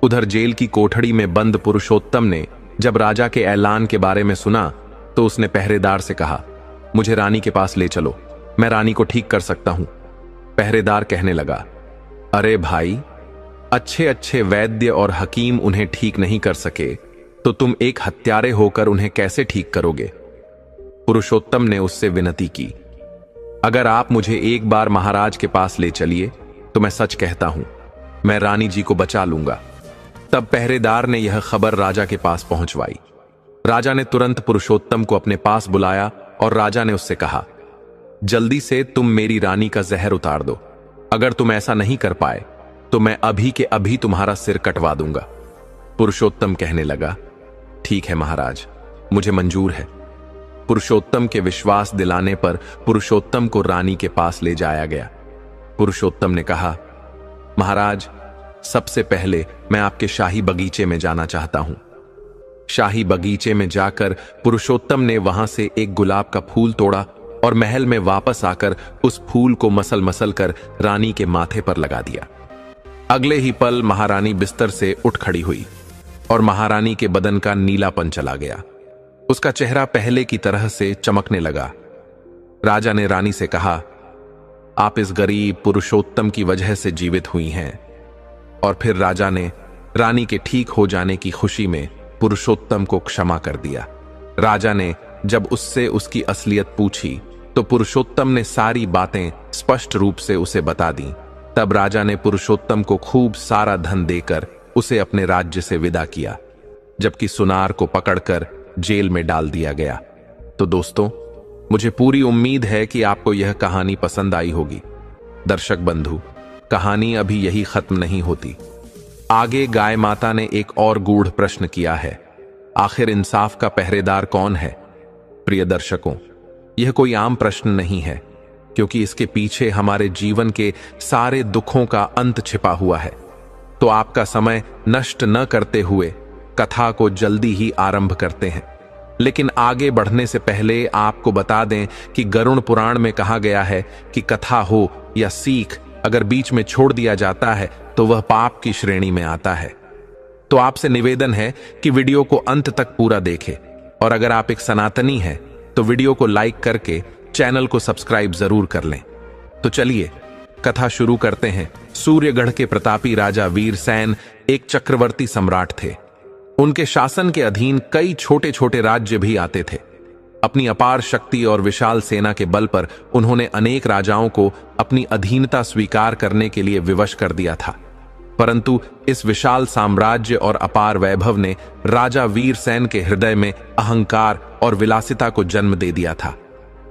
उधर जेल की कोठड़ी में बंद पुरुषोत्तम ने जब राजा के ऐलान के बारे में सुना तो उसने पहरेदार से कहा, मुझे रानी के पास ले चलो, मैं रानी को ठीक कर सकता हूं। पहरेदार कहने लगा, अरे भाई, अच्छे अच्छे वैद्य और हकीम उन्हें ठीक नहीं कर सके तो तुम एक हत्यारे होकर उन्हें कैसे ठीक करोगे। पुरुषोत्तम ने उससे विनती की, अगर आप मुझे एक बार महाराज के पास ले चलिए तो मैं सच कहता हूं, मैं रानी जी को बचा लूंगा। तब पहरेदार ने यह खबर राजा के पास पहुंचवाई। राजा ने तुरंत पुरुषोत्तम को अपने पास बुलाया और राजा ने उससे कहा, जल्दी से तुम मेरी रानी का जहर उतार दो। अगर तुम ऐसा नहीं कर पाए तो मैं अभी के अभी तुम्हारा सिर कटवा दूंगा। पुरुषोत्तम कहने लगा, ठीक है महाराज, मुझे मंजूर है। पुरुषोत्तम के विश्वास दिलाने पर पुरुषोत्तम को रानी के पास ले जाया गया। पुरुषोत्तम ने कहा, महाराज, सबसे पहले मैं आपके शाही बगीचे में जाना चाहता हूं। शाही बगीचे में जाकर पुरुषोत्तम ने वहां से एक गुलाब का फूल तोड़ा और महल में वापस आकर उस फूल को मसल मसल कर रानी के माथे पर लगा दिया। अगले ही पल महारानी बिस्तर से उठ खड़ी हुई और महारानी के बदन का नीलापन चला गया। उसका चेहरा पहले की तरह से चमकने लगा। राजा ने रानी से कहा, आप इस गरीब पुरुषोत्तम की वजह से जीवित हुई हैं। और फिर राजा ने रानी के ठीक हो जाने की खुशी में पुरुषोत्तम को क्षमा कर दिया। राजा ने जब उससे उसकी असलियत पूछी तो पुरुषोत्तम ने सारी बातें स्पष्ट रूप से उसे बता दी। तब राजा ने पुरुषोत्तम को खूब सारा धन देकर उसे अपने राज्य से विदा किया, जबकि सुनार को पकड़कर जेल में डाल दिया गया। तो दोस्तों, मुझे पूरी उम्मीद है कि आपको यह कहानी पसंद आई होगी। दर्शक बंधु, कहानी अभी यही खत्म नहीं होती। आगे गाय माता ने एक और गूढ़ प्रश्न किया है, आखिर इंसाफ का पहरेदार कौन है। प्रिय दर्शकों, यह कोई आम प्रश्न नहीं है, क्योंकि इसके पीछे हमारे जीवन के सारे दुखों का अंत छिपा हुआ है। तो आपका समय नष्ट न करते हुए कथा को जल्दी ही आरंभ करते हैं। लेकिन आगे बढ़ने से पहले आपको बता दें कि गरुड़ पुराण में कहा गया है कि कथा हो या सीख अगर बीच में छोड़ दिया जाता है तो वह पाप की श्रेणी में आता है। तो आपसे निवेदन है कि वीडियो को अंत तक पूरा देखें, और अगर आप एक सनातनी हैं तो वीडियो को लाइक करके चैनल को सब्सक्राइब जरूर कर लें। तो चलिए कथा शुरू करते हैं। सूर्यगढ़ के प्रतापी राजा वीरसेन एक चक्रवर्ती सम्राट थे। उनके शासन के अधीन कई छोटे छोटे राज्य भी आते थे। अपनी अपार शक्ति और विशाल सेना के बल पर उन्होंने अनेक राजाओं को अपनी अधीनता स्वीकार करने के लिए विवश कर दिया था। परंतु इस विशाल साम्राज्य और अपार वैभव ने राजा वीरसेन के हृदय में अहंकार और विलासिता को जन्म दे दिया था।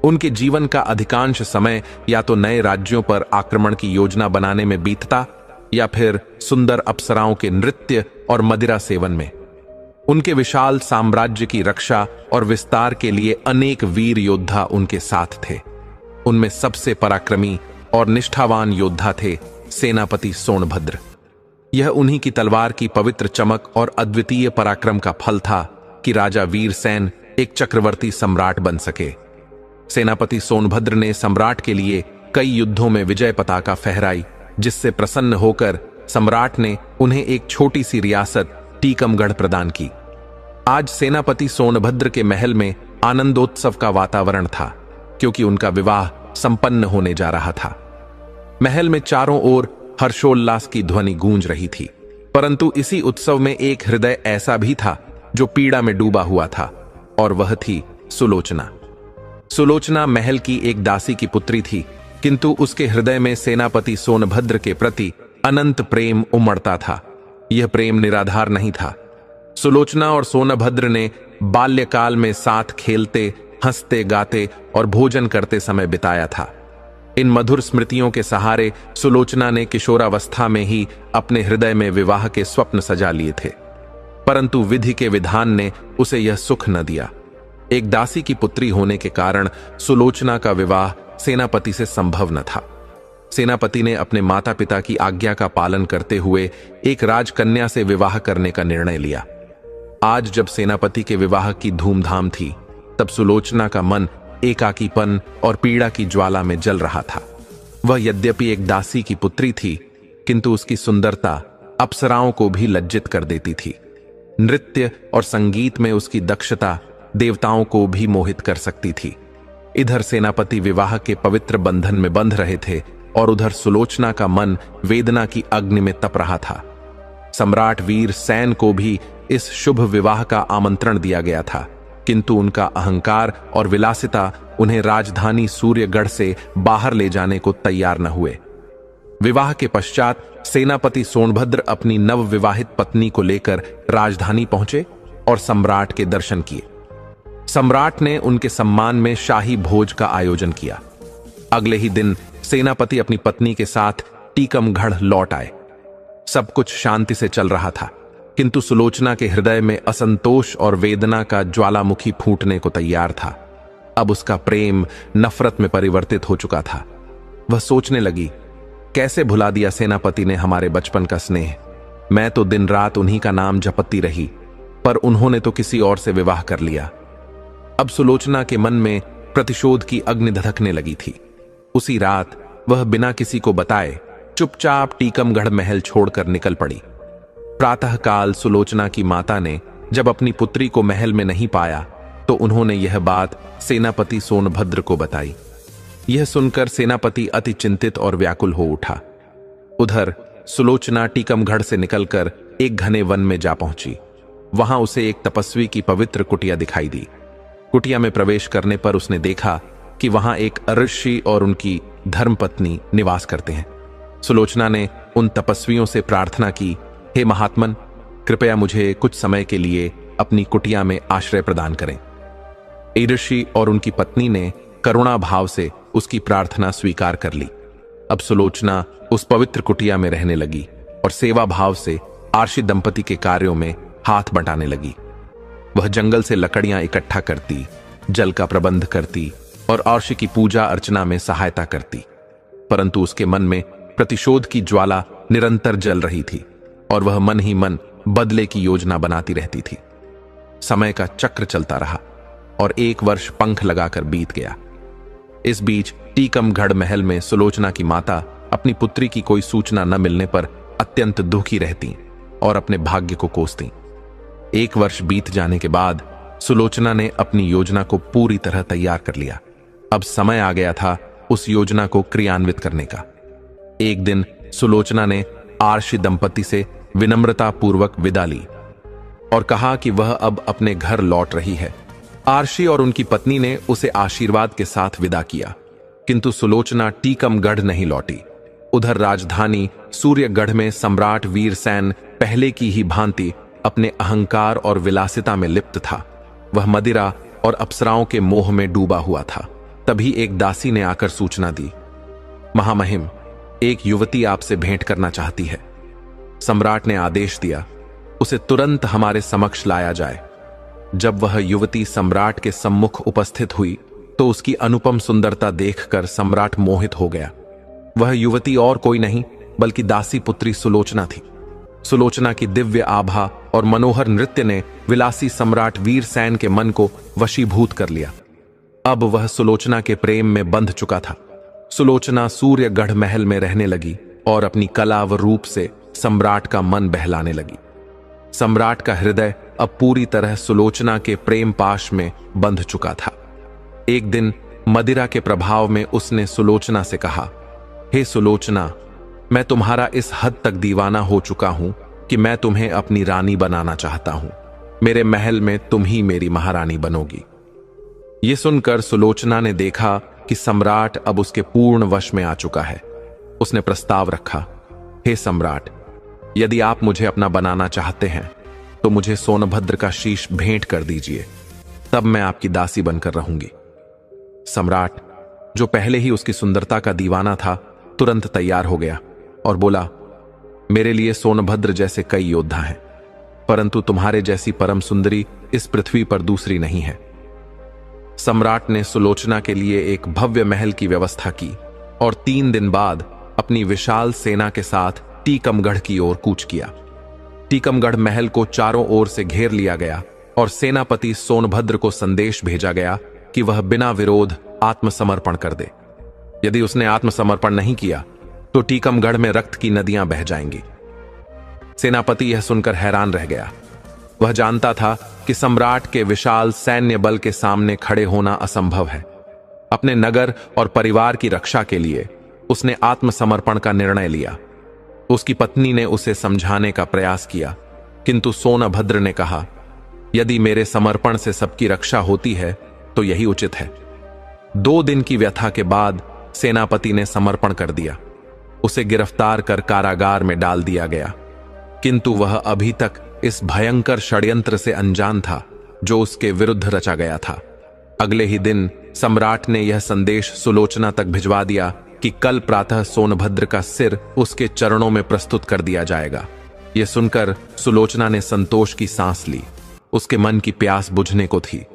उनके जीवन का अधिकांश समय या तो नए राज्यों पर आक्रमण की योजना बनाने में बीतता, या फिर सुंदर अप्सराओं के नृत्य और मदिरा सेवन में। उनके विशाल साम्राज्य की रक्षा और विस्तार के लिए अनेक वीर योद्धा उनके साथ थे। उनमें सबसे पराक्रमी और निष्ठावान योद्धा थे सेनापति सोनभद्र। यह उन्हीं की तलवार की पवित्र चमक और अद्वितीय पराक्रम का फल था कि राजा वीरसेन एक चक्रवर्ती सम्राट बन सके। सेनापति सोनभद्र ने सम्राट के लिए कई युद्धों में विजय पताका फहराई, जिससे प्रसन्न होकर सम्राट ने उन्हें एक छोटी सी रियासत टीकमगढ़ प्रदान की। आज सेनापति सोनभद्र के महल में आनंदोत्सव का वातावरण था, क्योंकि उनका विवाह संपन्न होने जा रहा था। महल में चारों ओर हर्षोल्लास की ध्वनि गूंज रही थी, परंतु इसी उत्सव में एक हृदय ऐसा भी था जो पीड़ा में डूबा हुआ था, और वह थी सुलोचना। सुलोचना महल की एक दासी की पुत्री थी, किंतु उसके हृदय में सेनापति सोनभद्र के प्रति अनंत प्रेम उमड़ता था। यह प्रेम निराधार नहीं था। सुलोचना और सोनभद्र ने बाल्यकाल में साथ खेलते, हंसते, गाते और भोजन करते समय बिताया था। इन मधुर स्मृतियों के सहारे सुलोचना ने किशोरावस्था में ही अपने हृदय में विवाह के स्वप्न सजा लिए थे, परंतु विधि के विधान ने उसे यह सुख न दिया। एक दासी की पुत्री होने के कारण सुलोचना का विवाह सेनापति से संभव न था। सेनापति ने अपने माता पिता की आज्ञा का पालन करते हुए एक राजकन्या से विवाह करने का निर्णय लिया। आज जब सेनापति के विवाह की धूमधाम थी, तब सुलोचना का मन एकाकीपन और पीड़ा की ज्वाला में जल रहा था। वह यद्यपि एक दासी की पुत्री थी, किंतु उसकी सुंदरता अप्सराओं को भी लज्जित कर देती थी। नृत्य और संगीत में उसकी दक्षता देवताओं को भी मोहित कर सकती थी। इधर सेनापति विवाह के पवित्र बंधन में बंध रहे थे, और उधर सुलोचना का मन वेदना की अग्नि में तप रहा था। सम्राट वीरसेन को भी इस शुभ विवाह का आमंत्रण दिया गया था, किंतु उनका अहंकार और विलासिता उन्हें राजधानी सूर्यगढ़ से बाहर ले जाने को तैयार न हुए। विवाह के पश्चात सेनापति सोनभद्र अपनी नवविवाहित पत्नी को लेकर राजधानी पहुंचे और सम्राट के दर्शन किए। सम्राट ने उनके सम्मान में शाही भोज का आयोजन किया। अगले ही दिन सेनापति अपनी पत्नी के साथ टीकमगढ़ लौट आए। सब कुछ शांति से चल रहा था, किंतु सुलोचना के हृदय में असंतोष और वेदना का ज्वालामुखी फूटने को तैयार था। अब उसका प्रेम नफरत में परिवर्तित हो चुका था। वह सोचने लगी, कैसे भुला दिया सेनापति ने हमारे बचपन का स्नेह। मैं तो दिन रात उन्हीं का नाम जपती रही, पर उन्होंने तो किसी और से विवाह कर लिया। अब सुलोचना के मन में प्रतिशोध की अग्नि धधकने लगी थी। उसी रात वह बिना किसी को बताए चुपचाप टीकमगढ़ महल छोड़कर निकल पड़ी। प्रातःकाल सुलोचना की माता ने जब अपनी पुत्री को महल में नहीं पाया, तो उन्होंने यह बात सेनापति सोनभद्र को बताई। यह सुनकर सेनापति अति चिंतित और व्याकुल हो उठा। उधर सुलोचना टीकमगढ़ से निकलकर एक घने वन में जा पहुंची। वहां उसे एक तपस्वी की पवित्र कुटिया दिखाई दी। कुटिया में प्रवेश करने पर उसने देखा कि वहां एक ऋषि और उनकी धर्मपत्नी निवास करते हैं। सुलोचना ने उन तपस्वियों से प्रार्थना की, हे महात्मन, कृपया मुझे कुछ समय के लिए अपनी कुटिया में आश्रय प्रदान करें। ऋषि और उनकी पत्नी ने करुणा भाव से उसकी प्रार्थना स्वीकार कर ली। अब सुलोचना उस पवित्र कुटिया में रहने लगी और सेवा भाव से आर्षि दंपति के कार्यों में हाथ बंटाने लगी। वह जंगल से लकड़ियां इकट्ठा करती, जल का प्रबंध करती और आर्षि की पूजा अर्चना में सहायता करती, परंतु उसके मन में प्रतिशोध की ज्वाला निरंतर जल रही थी और वह मन ही मन बदले की योजना बनाती रहती थी। समय का चक्र चलता रहा और 1 वर्ष पंख लगाकर बीत गया। इस बीच टीकमगढ़ महल में सुलोचना की माता अपनी पुत्री की कोई सूचना न मिलने पर अत्यंत दुखी रहती और अपने भाग्य को कोसती। 1 वर्ष बीत जाने के बाद सुलोचना ने अपनी योजना को पूरी तरह तैयार कर लिया। अब समय आ गया था उस योजना को क्रियान्वित करने का। एक दिन सुलोचना ने आर्षि दंपति से विनम्रता पूर्वक विदा ली और कहा कि वह अब अपने घर लौट रही है। आर्षि और उनकी पत्नी ने उसे आशीर्वाद के साथ विदा किया, किंतु सुलोचना टीकमगढ़ नहीं लौटी। उधर राजधानी सूर्यगढ़ में सम्राट वीरसेन पहले की ही भांति अपने अहंकार और विलासिता में लिप्त था। वह मदिरा और अप्सराओं के मोह में डूबा हुआ था। तभी एक दासी ने आकर सूचना दी, महामहिम, एक युवती आपसे भेंट करना चाहती है। सम्राट ने आदेश दिया उसे तुरंत हमारे समक्ष लाया जाए। जब वह युवती सम्राट के सम्मुख उपस्थित हुई तो उसकी अनुपम सुंदरता देखकर सम्राट मोहित हो गया। वह युवती और कोई नहीं बल्कि दासी पुत्री सुलोचना थी। सुलोचना की दिव्य आभा और मनोहर नृत्य ने विलासी सम्राट वीरसेन के मन को वशीभूत कर लिया। अब वह सुलोचना के प्रेम में बंध चुका था। सुलोचना सूर्यगढ़ महल में रहने लगी और अपनी कला व रूप से सम्राट का मन बहलाने लगी। सम्राट का हृदय अब पूरी तरह सुलोचना के प्रेम पाश में बंध चुका था। एक दिन मदिरा के प्रभाव में उसने सुलोचना से कहा, हे सुलोचना, मैं तुम्हारा इस हद तक दीवाना हो चुका हूं कि मैं तुम्हें अपनी रानी बनाना चाहता हूं। मेरे महल में तुम ही मेरी महारानी बनोगी। यह सुनकर सुलोचना ने देखा कि सम्राट अब उसके पूर्ण वश में आ चुका है। उसने प्रस्ताव रखा, हे सम्राट, यदि आप मुझे अपना बनाना चाहते हैं तो मुझे सोनभद्र का शीश भेंट कर दीजिए, तब मैं आपकी दासी बनकर रहूंगी। सम्राट, जो पहले ही उसकी सुंदरता का दीवाना था, तुरंत तैयार हो गया और बोला, मेरे लिए सोनभद्र जैसे कई योद्धा हैं, परंतु तुम्हारे जैसी परम सुंदरी इस पृथ्वी पर दूसरी नहीं है। सम्राट ने सुलोचना के लिए एक भव्य महल की व्यवस्था की और 3 दिन बाद अपनी विशाल सेना के साथ टीकमगढ़ की ओर कूच किया। टीकमगढ़ महल को चारों ओर से घेर लिया गया और सेनापति सोनभद्र को संदेश भेजा गया कि वह बिना विरोध आत्मसमर्पण कर दे। यदि उसने आत्मसमर्पण नहीं किया तो टीकमगढ़ में रक्त की नदियां बह जाएंगी। सेनापति यह सुनकर हैरान रह गया। वह जानता था कि सम्राट के विशाल सैन्य बल के सामने खड़े होना असंभव है। अपने नगर और परिवार की रक्षा के लिए उसने आत्मसमर्पण का निर्णय लिया। उसकी पत्नी ने उसे समझाने का प्रयास किया, किंतु सोनभद्र ने कहा, यदि मेरे समर्पण से सबकी रक्षा होती है तो यही उचित है। 2 दिन की व्यथा के बाद सेनापति ने समर्पण कर दिया। उसे गिरफ्तार कर कारागार में डाल दिया गया, किंतु वह अभी तक इस भयंकर षड्यंत्र से अनजान था जो उसके विरुद्ध रचा गया था। अगले ही दिन सम्राट ने यह संदेश सुलोचना तक भिजवा दिया कि कल प्रातः सोनभद्र का सिर उसके चरणों में प्रस्तुत कर दिया जाएगा। यह सुनकर सुलोचना ने संतोष की सांस ली। उसके मन की प्यास बुझने को थी।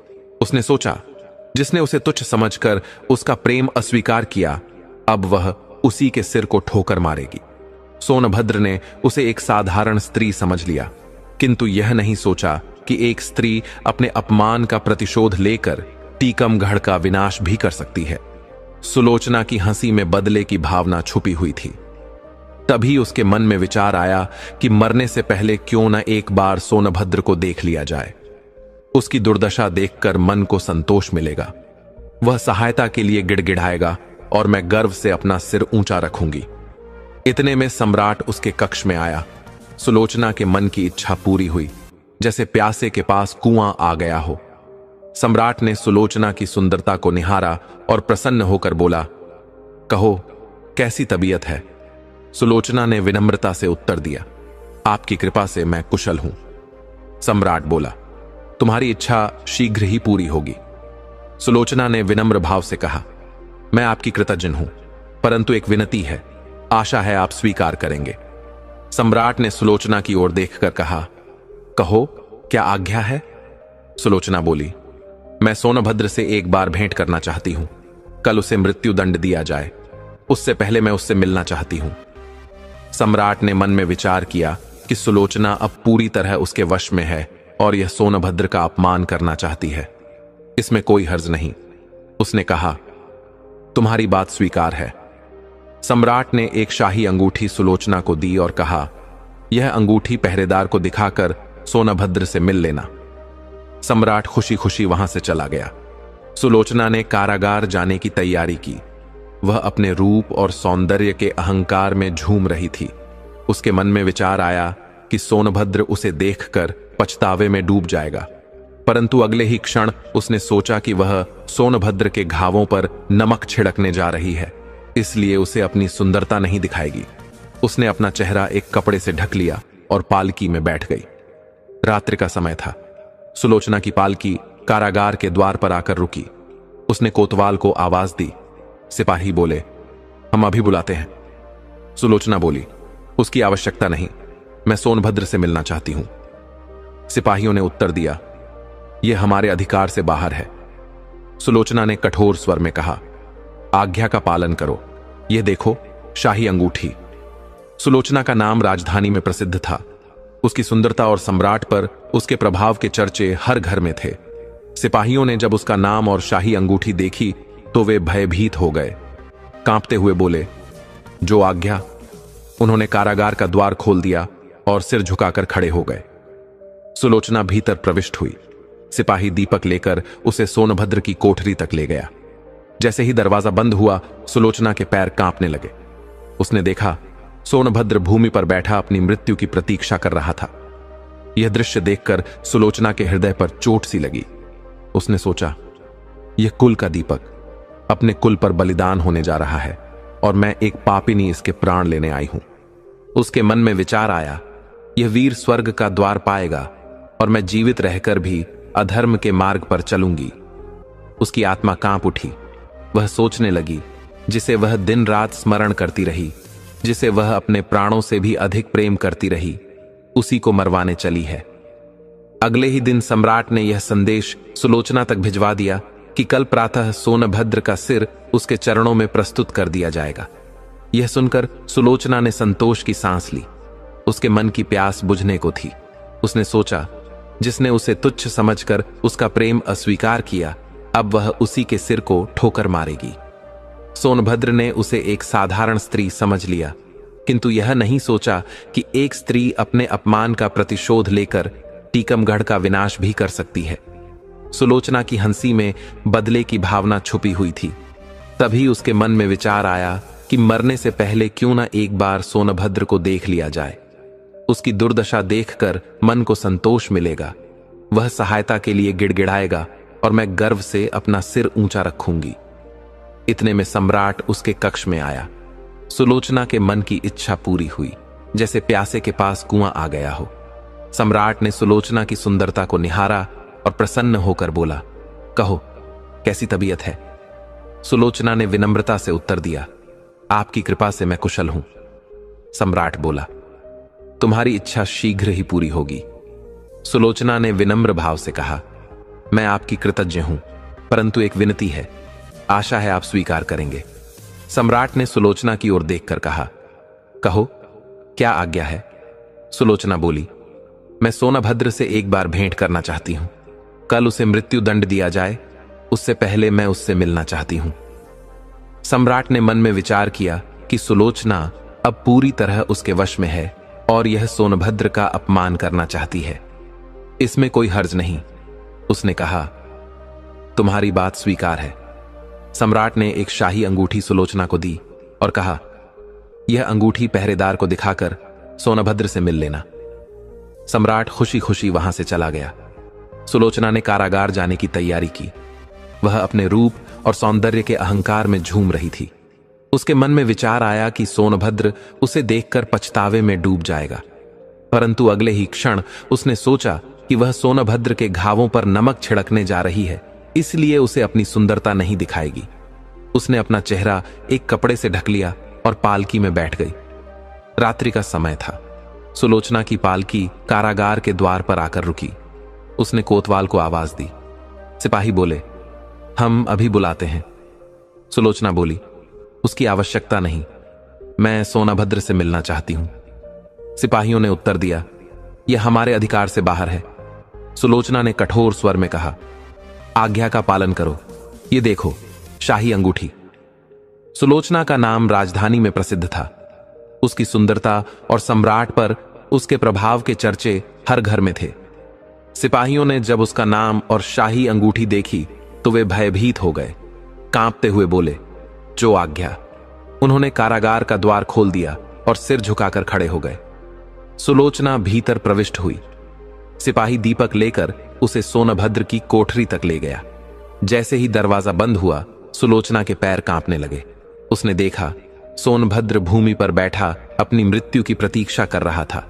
उसने सोचा, जिसने उसे तुच्छ समझकर उसका प्रेम अस्वीकार किया, अब वह उसी के सिर को ठोकर मारेगी। सोनभद्र ने उसे एक साधारण स्त्री समझ लिया, किंतु यह नहीं सोचा कि एक स्त्री अपने अपमान का प्रतिशोध लेकर टीकमगढ़ का विनाश भी कर सकती है। सुलोचना की हंसी में बदले की भावना छुपी हुई थी। तभी उसके मन में विचार आया कि मरने से पहले क्यों न एक बार सोनभद्र को देख लिया जाए। उसकी दुर्दशा देखकर मन को संतोष मिलेगा। वह सहायता के लिए गिड़गिड़ाएगा और मैं गर्व से अपना सिर ऊंचा रखूंगी। इतने में सम्राट उसके कक्ष में आया। सुलोचना के मन की इच्छा पूरी हुई, जैसे प्यासे के पास कुआं आ गया हो। सम्राट ने सुलोचना की सुंदरता को निहारा और प्रसन्न होकर बोला, कहो, कैसी तबीयत है? सुलोचना ने विनम्रता से उत्तर दिया, आपकी कृपा से मैं कुशल हूं। सम्राट बोला, तुम्हारी इच्छा शीघ्र ही पूरी होगी। सुलोचना ने विनम्र भाव से कहा, मैं आपकी कृतज्ञ हूं, परंतु एक विनती है, आशा है आप स्वीकार करेंगे। सम्राट ने सुलोचना की ओर देखकर कहा, कहो, क्या आज्ञा है? सुलोचना बोली, मैं सोनभद्र से एक बार भेंट करना चाहती हूं। कल उसे मृत्यु दंड दिया जाए, उससे पहले मैं उससे मिलना चाहती हूं। सम्राट ने मन में विचार किया कि सुलोचना अब पूरी तरह उसके वश में है और यह सोनभद्र का अपमान करना चाहती है। इसमें कोई हर्ज नहीं। उसने कहा, तुम्हारी बात स्वीकार है। सम्राट ने एक शाही अंगूठी सुलोचना को दी और कहा, यह अंगूठी पहरेदार को दिखाकर सोनभद्र से मिल लेना। सम्राट खुशी खुशी वहां से चला गया। सुलोचना ने कारागार जाने की तैयारी की। वह अपने रूप और सौंदर्य के अहंकार में झूम रही थी। उसके मन में विचार आया कि सोनभद्र उसे देखकर पछतावे में डूब जाएगा, परंतु अगले ही क्षण उसने सोचा कि वह सोनभद्र के घावों पर नमक छिड़कने जा रही है, इसलिए उसे अपनी सुंदरता नहीं दिखाएगी। उसने अपना चेहरा एक कपड़े से ढक लिया और पालकी में बैठ गई। रात्रि का समय था। सुलोचना की पालकी कारागार के द्वार पर आकर रुकी। उसने कोतवाल को आवाज दी। सिपाही बोले, हम अभी बुलाते हैं। सुलोचना बोली, उसकी आवश्यकता नहीं, मैं सोनभद्र से मिलना चाहती हूं। सिपाहियों ने उत्तर दिया, यह हमारे अधिकार से बाहर है। सुलोचना ने कठोर स्वर में कहा, आज्ञा का पालन करो, यह देखो शाही अंगूठी। सुलोचना का नाम राजधानी में प्रसिद्ध था। उसकी सुंदरता और सम्राट पर उसके प्रभाव के चर्चे हर घर में थे। सिपाहियों ने जब उसका नाम और शाही अंगूठी देखी तो वे भयभीत हो गए। कांपते हुए बोले, जो आज्ञा। उन्होंने कारागार का द्वार खोल दिया और सिर झुकाकर खड़े हो गए। सुलोचना भीतर प्रविष्ट हुई। सिपाही दीपक लेकर उसे सोनभद्र की कोठरी तक ले गया। जैसे ही दरवाजा बंद हुआ, सुलोचना के पैर कांपने लगे। उसने देखा सोनभद्र भूमि पर बैठा अपनी मृत्यु की प्रतीक्षा कर रहा था। यह दृश्य देखकर सुलोचना के हृदय पर चोट सी लगी। उसने सोचा, यह कुल का दीपक अपने कुल पर बलिदान होने जा रहा है और मैं एक पापिनी इसके प्राण लेने आई हूं। उसके मन में विचार आया, यह वीर स्वर्ग का द्वार पाएगा और मैं जीवित रहकर भी अधर्म के मार्ग पर चलूंगी। उसकी आत्मा कांप उठी। वह सोचने लगी, जिसे वह दिन रात स्मरण करती रही, जिसे वह अपने प्राणों से भी अधिक प्रेम करती रही, उसी को मरवाने चली है। अगले ही दिन सम्राट ने यह संदेश सुलोचना तक भिजवा दिया कि कल प्रातः सोनभद्र का सिर उसके चरणों में प्रस्तुत कर दिया जाएगा। यह सुनकर सुलोचना ने संतोष की सांस ली। उसके मन की प्यास बुझने को थी। उसने सोचा, जिसने उसे तुच्छ समझकर उसका प्रेम अस्वीकार किया, अब वह उसी के सिर को ठोकर मारेगी। सोनभद्र ने उसे एक साधारण स्त्री समझ लिया, किंतु यह नहीं सोचा कि एक स्त्री अपने अपमान का प्रतिशोध लेकर टीकमगढ़ का विनाश भी कर सकती है। सुलोचना की हंसी में बदले की भावना छुपी हुई थी। तभी उसके मन में विचार आया कि मरने से पहले क्यों न एक बार सोनभद्र को देख लिया जाए। उसकी दुर्दशा देखकर मन को संतोष मिलेगा। वह सहायता के लिए गिड़गिड़ाएगा और मैं गर्व से अपना सिर ऊंचा रखूंगी। इतने में सम्राट उसके कक्ष में आया। सुलोचना के मन की इच्छा पूरी हुई, जैसे प्यासे के पास कुआं आ गया हो। सम्राट ने सुलोचना की सुंदरता को निहारा और प्रसन्न होकर बोला, कहो, कैसी तबीयत है? सुलोचना ने विनम्रता से उत्तर दिया, आपकी कृपा से मैं कुशल हूं। सम्राट बोला, तुम्हारी इच्छा शीघ्र ही पूरी होगी। सुलोचना ने विनम्र भाव से कहा, मैं आपकी कृतज्ञ हूं, परंतु एक विनती है, आशा है आप स्वीकार करेंगे। सम्राट ने सुलोचना की ओर देखकर कहा, कहो, क्या आज्ञा है? सुलोचना बोली, मैं सोनभद्र से एक बार भेंट करना चाहती हूं। कल उसे मृत्यु दंड दिया जाए, उससे पहले मैं उससे मिलना चाहती हूं। सम्राट ने मन में विचार किया कि सुलोचना अब पूरी तरह उसके वश में है और यह सोनभद्र का अपमान करना चाहती है। इसमें कोई हर्ज नहीं। उसने कहा, तुम्हारी बात स्वीकार है। सम्राट ने एक शाही अंगूठी सुलोचना को दी और कहा, यह अंगूठी पहरेदार को दिखाकर सोनभद्र से मिल लेना। सम्राट खुशी खुशी वहां से चला गया। सुलोचना ने कारागार जाने की तैयारी की। वह अपने रूप और सौंदर्य के अहंकार में झूम रही थी। उसके मन में विचार आया कि सोनभद्र उसे देखकर पछतावे में डूब जाएगा, परंतु अगले ही क्षण उसने सोचा कि वह सोनभद्र के घावों पर नमक छिड़कने जा रही है, इसलिए उसे अपनी सुंदरता नहीं दिखाएगी। उसने अपना चेहरा एक कपड़े से ढक लिया और पालकी में बैठ गई। रात्रि का समय था। सुलोचना की पालकी कारागार के द्वार पर आकर रुकी। उसने कोतवाल को आवाज दी। सिपाही बोले, हम अभी बुलाते हैं। सुलोचना बोली, उसकी आवश्यकता नहीं, मैं सोनभद्र से मिलना चाहती हूं। सिपाहियों ने उत्तर दिया, यह हमारे अधिकार से बाहर है। सुलोचना ने कठोर स्वर में कहा, आज्ञा का पालन करो, ये देखो शाही अंगूठी। सुलोचना का नाम राजधानी में प्रसिद्ध था। उसकी सुंदरता और सम्राट पर उसके प्रभाव के चर्चे हर घर में थे। सिपाहियों ने जब उसका नाम और शाही अंगूठी देखी तो वे भयभीत हो गए। कांपते हुए बोले, जो आज्ञा। उन्होंने कारागार का द्वार खोल दिया और सिर झुकाकर खड़े हो गए। सुलोचना भीतर प्रविष्ट हुई। सिपाही दीपक लेकर उसे सोनभद्र की कोठरी तक ले गया। जैसे ही दरवाजा बंद हुआ, सुलोचना के पैर कांपने लगे। उसने देखा सोनभद्र भूमि पर बैठा अपनी मृत्यु की प्रतीक्षा कर रहा था।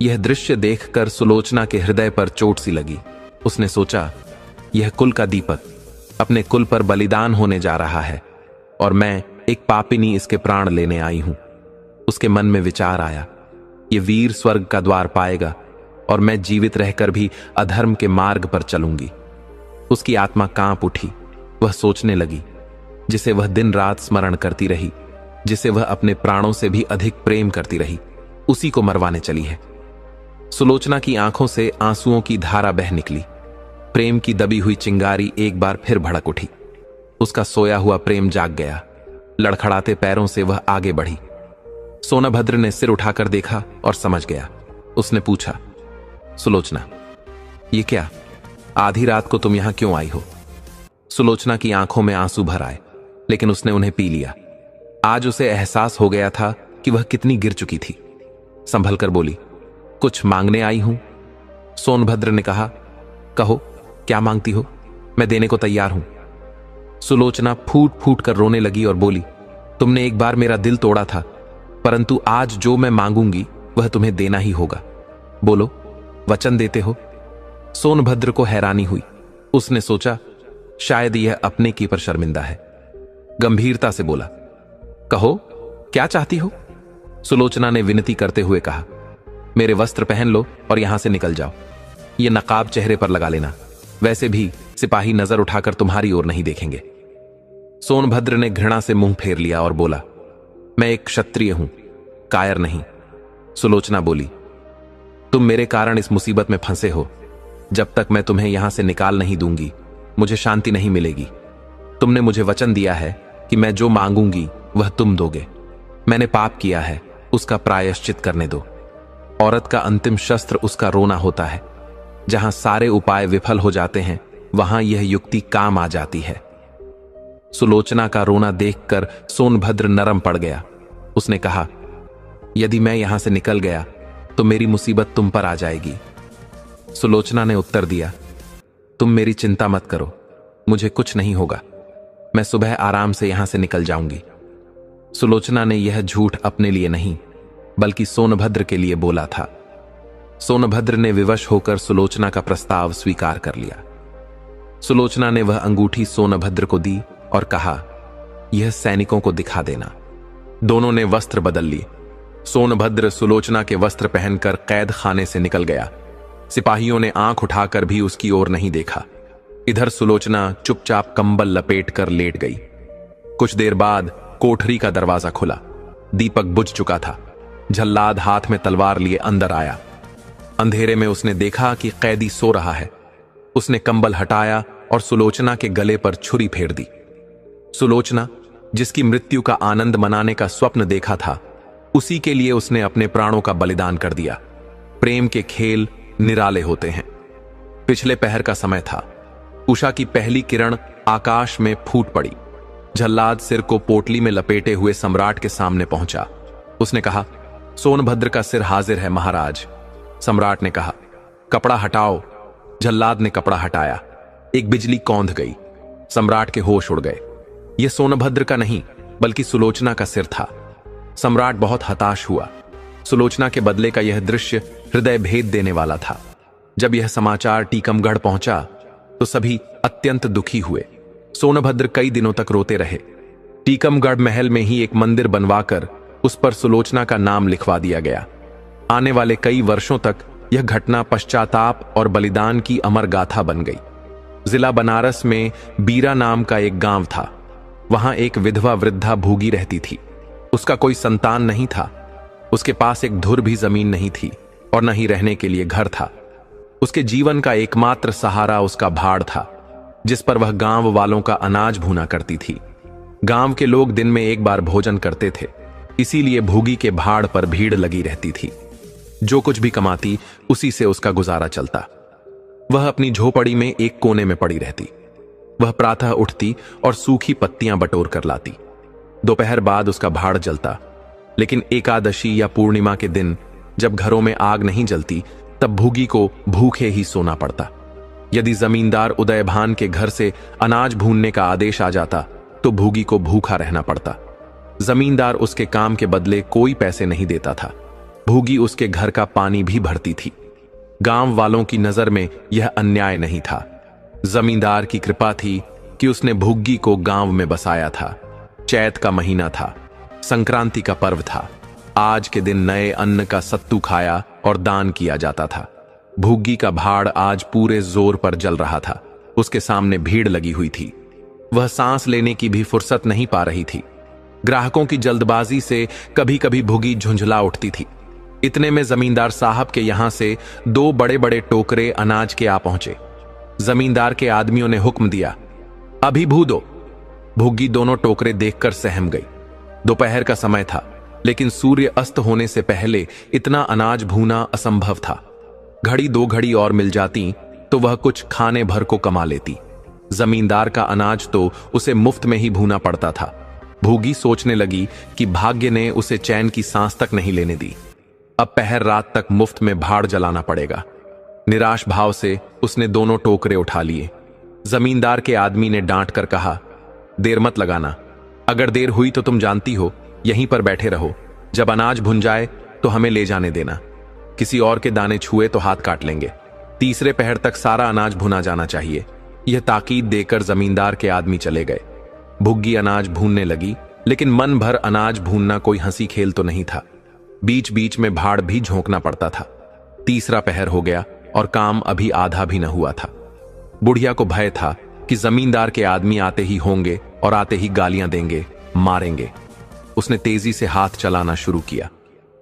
यह दृश्य देखकर सुलोचना के हृदय पर चोट सी लगी। उसने सोचा, यह कुल का दीपक अपने कुल पर बलिदान होने जा रहा है और मैं एक पापिनी इसके प्राण लेने आई हूं। उसके मन में विचार आया, यह वीर स्वर्ग का द्वार पाएगा और मैं जीवित रहकर भी अधर्म के मार्ग पर चलूंगी। उसकी आत्मा कांप उठी। वह सोचने लगी, जिसे वह दिन रात स्मरण करती रही, जिसे वह अपने प्राणों से भी अधिक प्रेम करती रही, उसी को मरवाने चली है। सुलोचना की आंखों से आंसुओं की धारा बह निकली। प्रेम की दबी हुई चिंगारी एक बार फिर भड़क उठी। उसका सोया हुआ प्रेम जाग गया। लड़खड़ाते पैरों से वह आगे बढ़ी। सोनभद्र ने सिर उठाकर देखा और समझ गया। उसने पूछा, सुलोचना, ये क्या? आधी रात को तुम यहां क्यों आई हो? सुलोचना की आंखों में आंसू भर आए, लेकिन उसने उन्हें पी लिया। आज उसे एहसास हो गया था कि वह कितनी गिर चुकी थी। संभल कर बोली, कुछ मांगने आई हूं। सोनभद्र ने कहा, कहो, क्या मांगती हो? मैं देने को तैयार हूं। सुलोचना फूट फूट कर रोने लगी और बोली, तुमने एक बार मेरा दिल तोड़ा था, परंतु आज जो मैं मांगूंगी वह तुम्हें देना ही होगा। बोलो, वचन देते हो? सोनभद्र को हैरानी हुई। उसने सोचा, शायद यह अपने की पर शर्मिंदा है। गंभीरता से बोला, कहो, क्या चाहती हो? सुलोचना ने विनती करते हुए कहा, मेरे वस्त्र पहन लो और यहां से निकल जाओ। यह नकाब चेहरे पर लगा लेना, वैसे भी सिपाही नजर उठाकर तुम्हारी ओर नहीं देखेंगे। सोनभद्र ने घृणा से मुंह फेर लिया और बोला, मैं एक क्षत्रिय हूं, कायर नहीं। सुलोचना बोली, तुम मेरे कारण इस मुसीबत में फंसे हो। जब तक मैं तुम्हें यहां से निकाल नहीं दूंगी, मुझे शांति नहीं मिलेगी। तुमने मुझे वचन दिया है कि मैं जो मांगूंगी वह तुम दोगे। मैंने पाप किया है, उसका प्रायश्चित करने दो। औरत का अंतिम शस्त्र उसका रोना होता है। जहां सारे उपाय विफल हो जाते हैं, वहां यह युक्ति काम आ जाती है। सुलोचना का रोना देखकर सोनभद्र नरम पड़ गया। उसने कहा, यदि मैं यहां से निकल गया तो मेरी मुसीबत तुम पर आ जाएगी। सुलोचना ने उत्तर दिया, तुम मेरी चिंता मत करो, मुझे कुछ नहीं होगा। मैं सुबह आराम से यहां से निकल जाऊंगी। सुलोचना ने यह झूठ अपने लिए नहीं, बल्कि सोनभद्र के लिए बोला था। सोनभद्र ने विवश होकर सुलोचना का प्रस्ताव स्वीकार कर लिया। सुलोचना ने वह अंगूठी सोनभद्र को दी और कहा, यह सैनिकों को दिखा देना। दोनों ने वस्त्र बदल लिए। सोनभद्र सुलोचना के वस्त्र पहनकर कैद खाने से निकल गया। सिपाहियों ने आंख उठाकर भी उसकी ओर नहीं देखा। इधर सुलोचना चुपचाप कंबल लपेटकर लेट गई। कुछ देर बाद कोठरी का दरवाजा खुला। दीपक बुझ चुका था। जल्लाद हाथ में तलवार लिए अंदर आया। अंधेरे में उसने देखा कि कैदी सो रहा है। उसने कंबल हटाया और सुलोचना के गले पर छुरी फेर दी। सुलोचना, जिसकी मृत्यु का आनंद मनाने का स्वप्न देखा था, उसी के लिए उसने अपने प्राणों का बलिदान कर दिया। प्रेम के खेल निराले होते हैं। पिछले पहर का समय था। उषा की पहली किरण आकाश में फूट पड़ी। जल्लाद सिर को पोटली में लपेटे हुए सम्राट के सामने पहुंचा। उसने कहा, सोनभद्र का सिर हाजिर है महाराज। सम्राट ने कहा, कपड़ा हटाओ। जल्लाद ने कपड़ा हटाया। एक बिजली कौंध गई। सम्राट के होश उड़ गए। यह सोनभद्र का नहीं, बल्कि सुलोचना का सिर था। सम्राट बहुत हताश हुआ। सुलोचना के बदले का यह दृश्य हृदय भेद देने वाला था। जब यह समाचार टीकमगढ़ पहुंचा तो सभी अत्यंत दुखी हुए। सोनभद्र कई दिनों तक रोते रहे। टीकमगढ़ महल में ही एक मंदिर बनवाकर उस पर सुलोचना का नाम लिखवा दिया गया। आने वाले कई वर्षों तक यह घटना पश्चाताप और बलिदान की अमर गाथा बन गई। जिला बनारस में बीरा नाम का एक गांव था। वहां एक विधवा वृद्धा भूगी रहती थी। उसका कोई संतान नहीं था। उसके पास एक धुर भी जमीन नहीं थी और न ही रहने के लिए घर था। उसके जीवन का एकमात्र सहारा उसका भाड़ था, जिस पर वह गांव वालों का अनाज भूना करती थी। गांव के लोग दिन में एक बार भोजन करते थे, इसीलिए भूगी के भाड़ पर भीड़ लगी रहती थी। जो कुछ भी कमाती उसी से उसका गुजारा चलता। वह अपनी झोपड़ी में एक कोने में पड़ी रहती। वह प्रातः उठती और सूखी पत्तियां बटोर कर लाती। दोपहर बाद उसका भाड़ जलता, लेकिन एकादशी या पूर्णिमा के दिन जब घरों में आग नहीं जलती तब भूगी को भूखे ही सोना पड़ता। यदि जमींदार उदयभान के घर से अनाज भूनने का आदेश आ जाता तो भूगी को भूखा रहना पड़ता। जमींदार उसके काम के बदले कोई पैसे नहीं देता था। भूगी उसके घर का पानी भी भरती थी। गांव वालों की नजर में यह अन्याय नहीं था। जमींदार की कृपा थी कि उसने भुग्गी को गांव में बसाया था। चैत का महीना था, संक्रांति का पर्व था। आज के दिन नए अन्न का सत्तू खाया और दान किया जाता था। भुग्गी का भाड़ आज पूरे जोर पर जल रहा था। उसके सामने भीड़ लगी हुई थी। वह सांस लेने की भी फुर्सत नहीं पा रही थी। ग्राहकों की जल्दबाजी से कभी कभी भुगी झुंझला उठती थी। इतने में जमींदार साहब के यहां से 2 बड़े बड़े टोकरे अनाज के आ पहुंचे। जमींदार के आदमियों ने हुक्म दिया, अभी भू दो। भुग्गी दोनों टोकरे देखकर सहम गई। दोपहर का समय था, लेकिन सूर्य अस्त होने से पहले इतना अनाज भूना असंभव था। घड़ी 2 घड़ी और मिल जाती तो वह कुछ खाने भर को कमा लेती। जमींदार का अनाज तो उसे मुफ्त में ही भूना पड़ता था। भूगी सोचने लगी कि भाग्य ने उसे चैन की सांस तक नहीं लेने दी। अब पहर रात तक मुफ्त में भाड़ जलाना पड़ेगा। निराश भाव से उसने दोनों टोकरे उठा लिए। जमींदार के आदमी ने डांट कर कहा, देर मत लगाना। अगर देर हुई तो तुम जानती हो, यहीं पर बैठे रहो। जब अनाज भुन जाए तो हमें ले जाने देना। किसी और के दाने छुए तो हाथ काट लेंगे। तीसरे पहर तक सारा अनाज भुना जाना चाहिए। यह ताकीद देकर जमींदार के आदमी चले गए। भुग्गी अनाज भूनने लगी, लेकिन मन भर अनाज भूनना कोई हंसी खेल तो नहीं था। बीच बीच में भाड़ भी झोंकना पड़ता था। तीसरा पहर हो गया और काम अभी आधा भी न हुआ था। बुढ़िया को भय था कि जमींदार के आदमी आते ही होंगे और आते ही गालियां देंगे, मारेंगे। उसने तेजी से हाथ चलाना शुरू किया।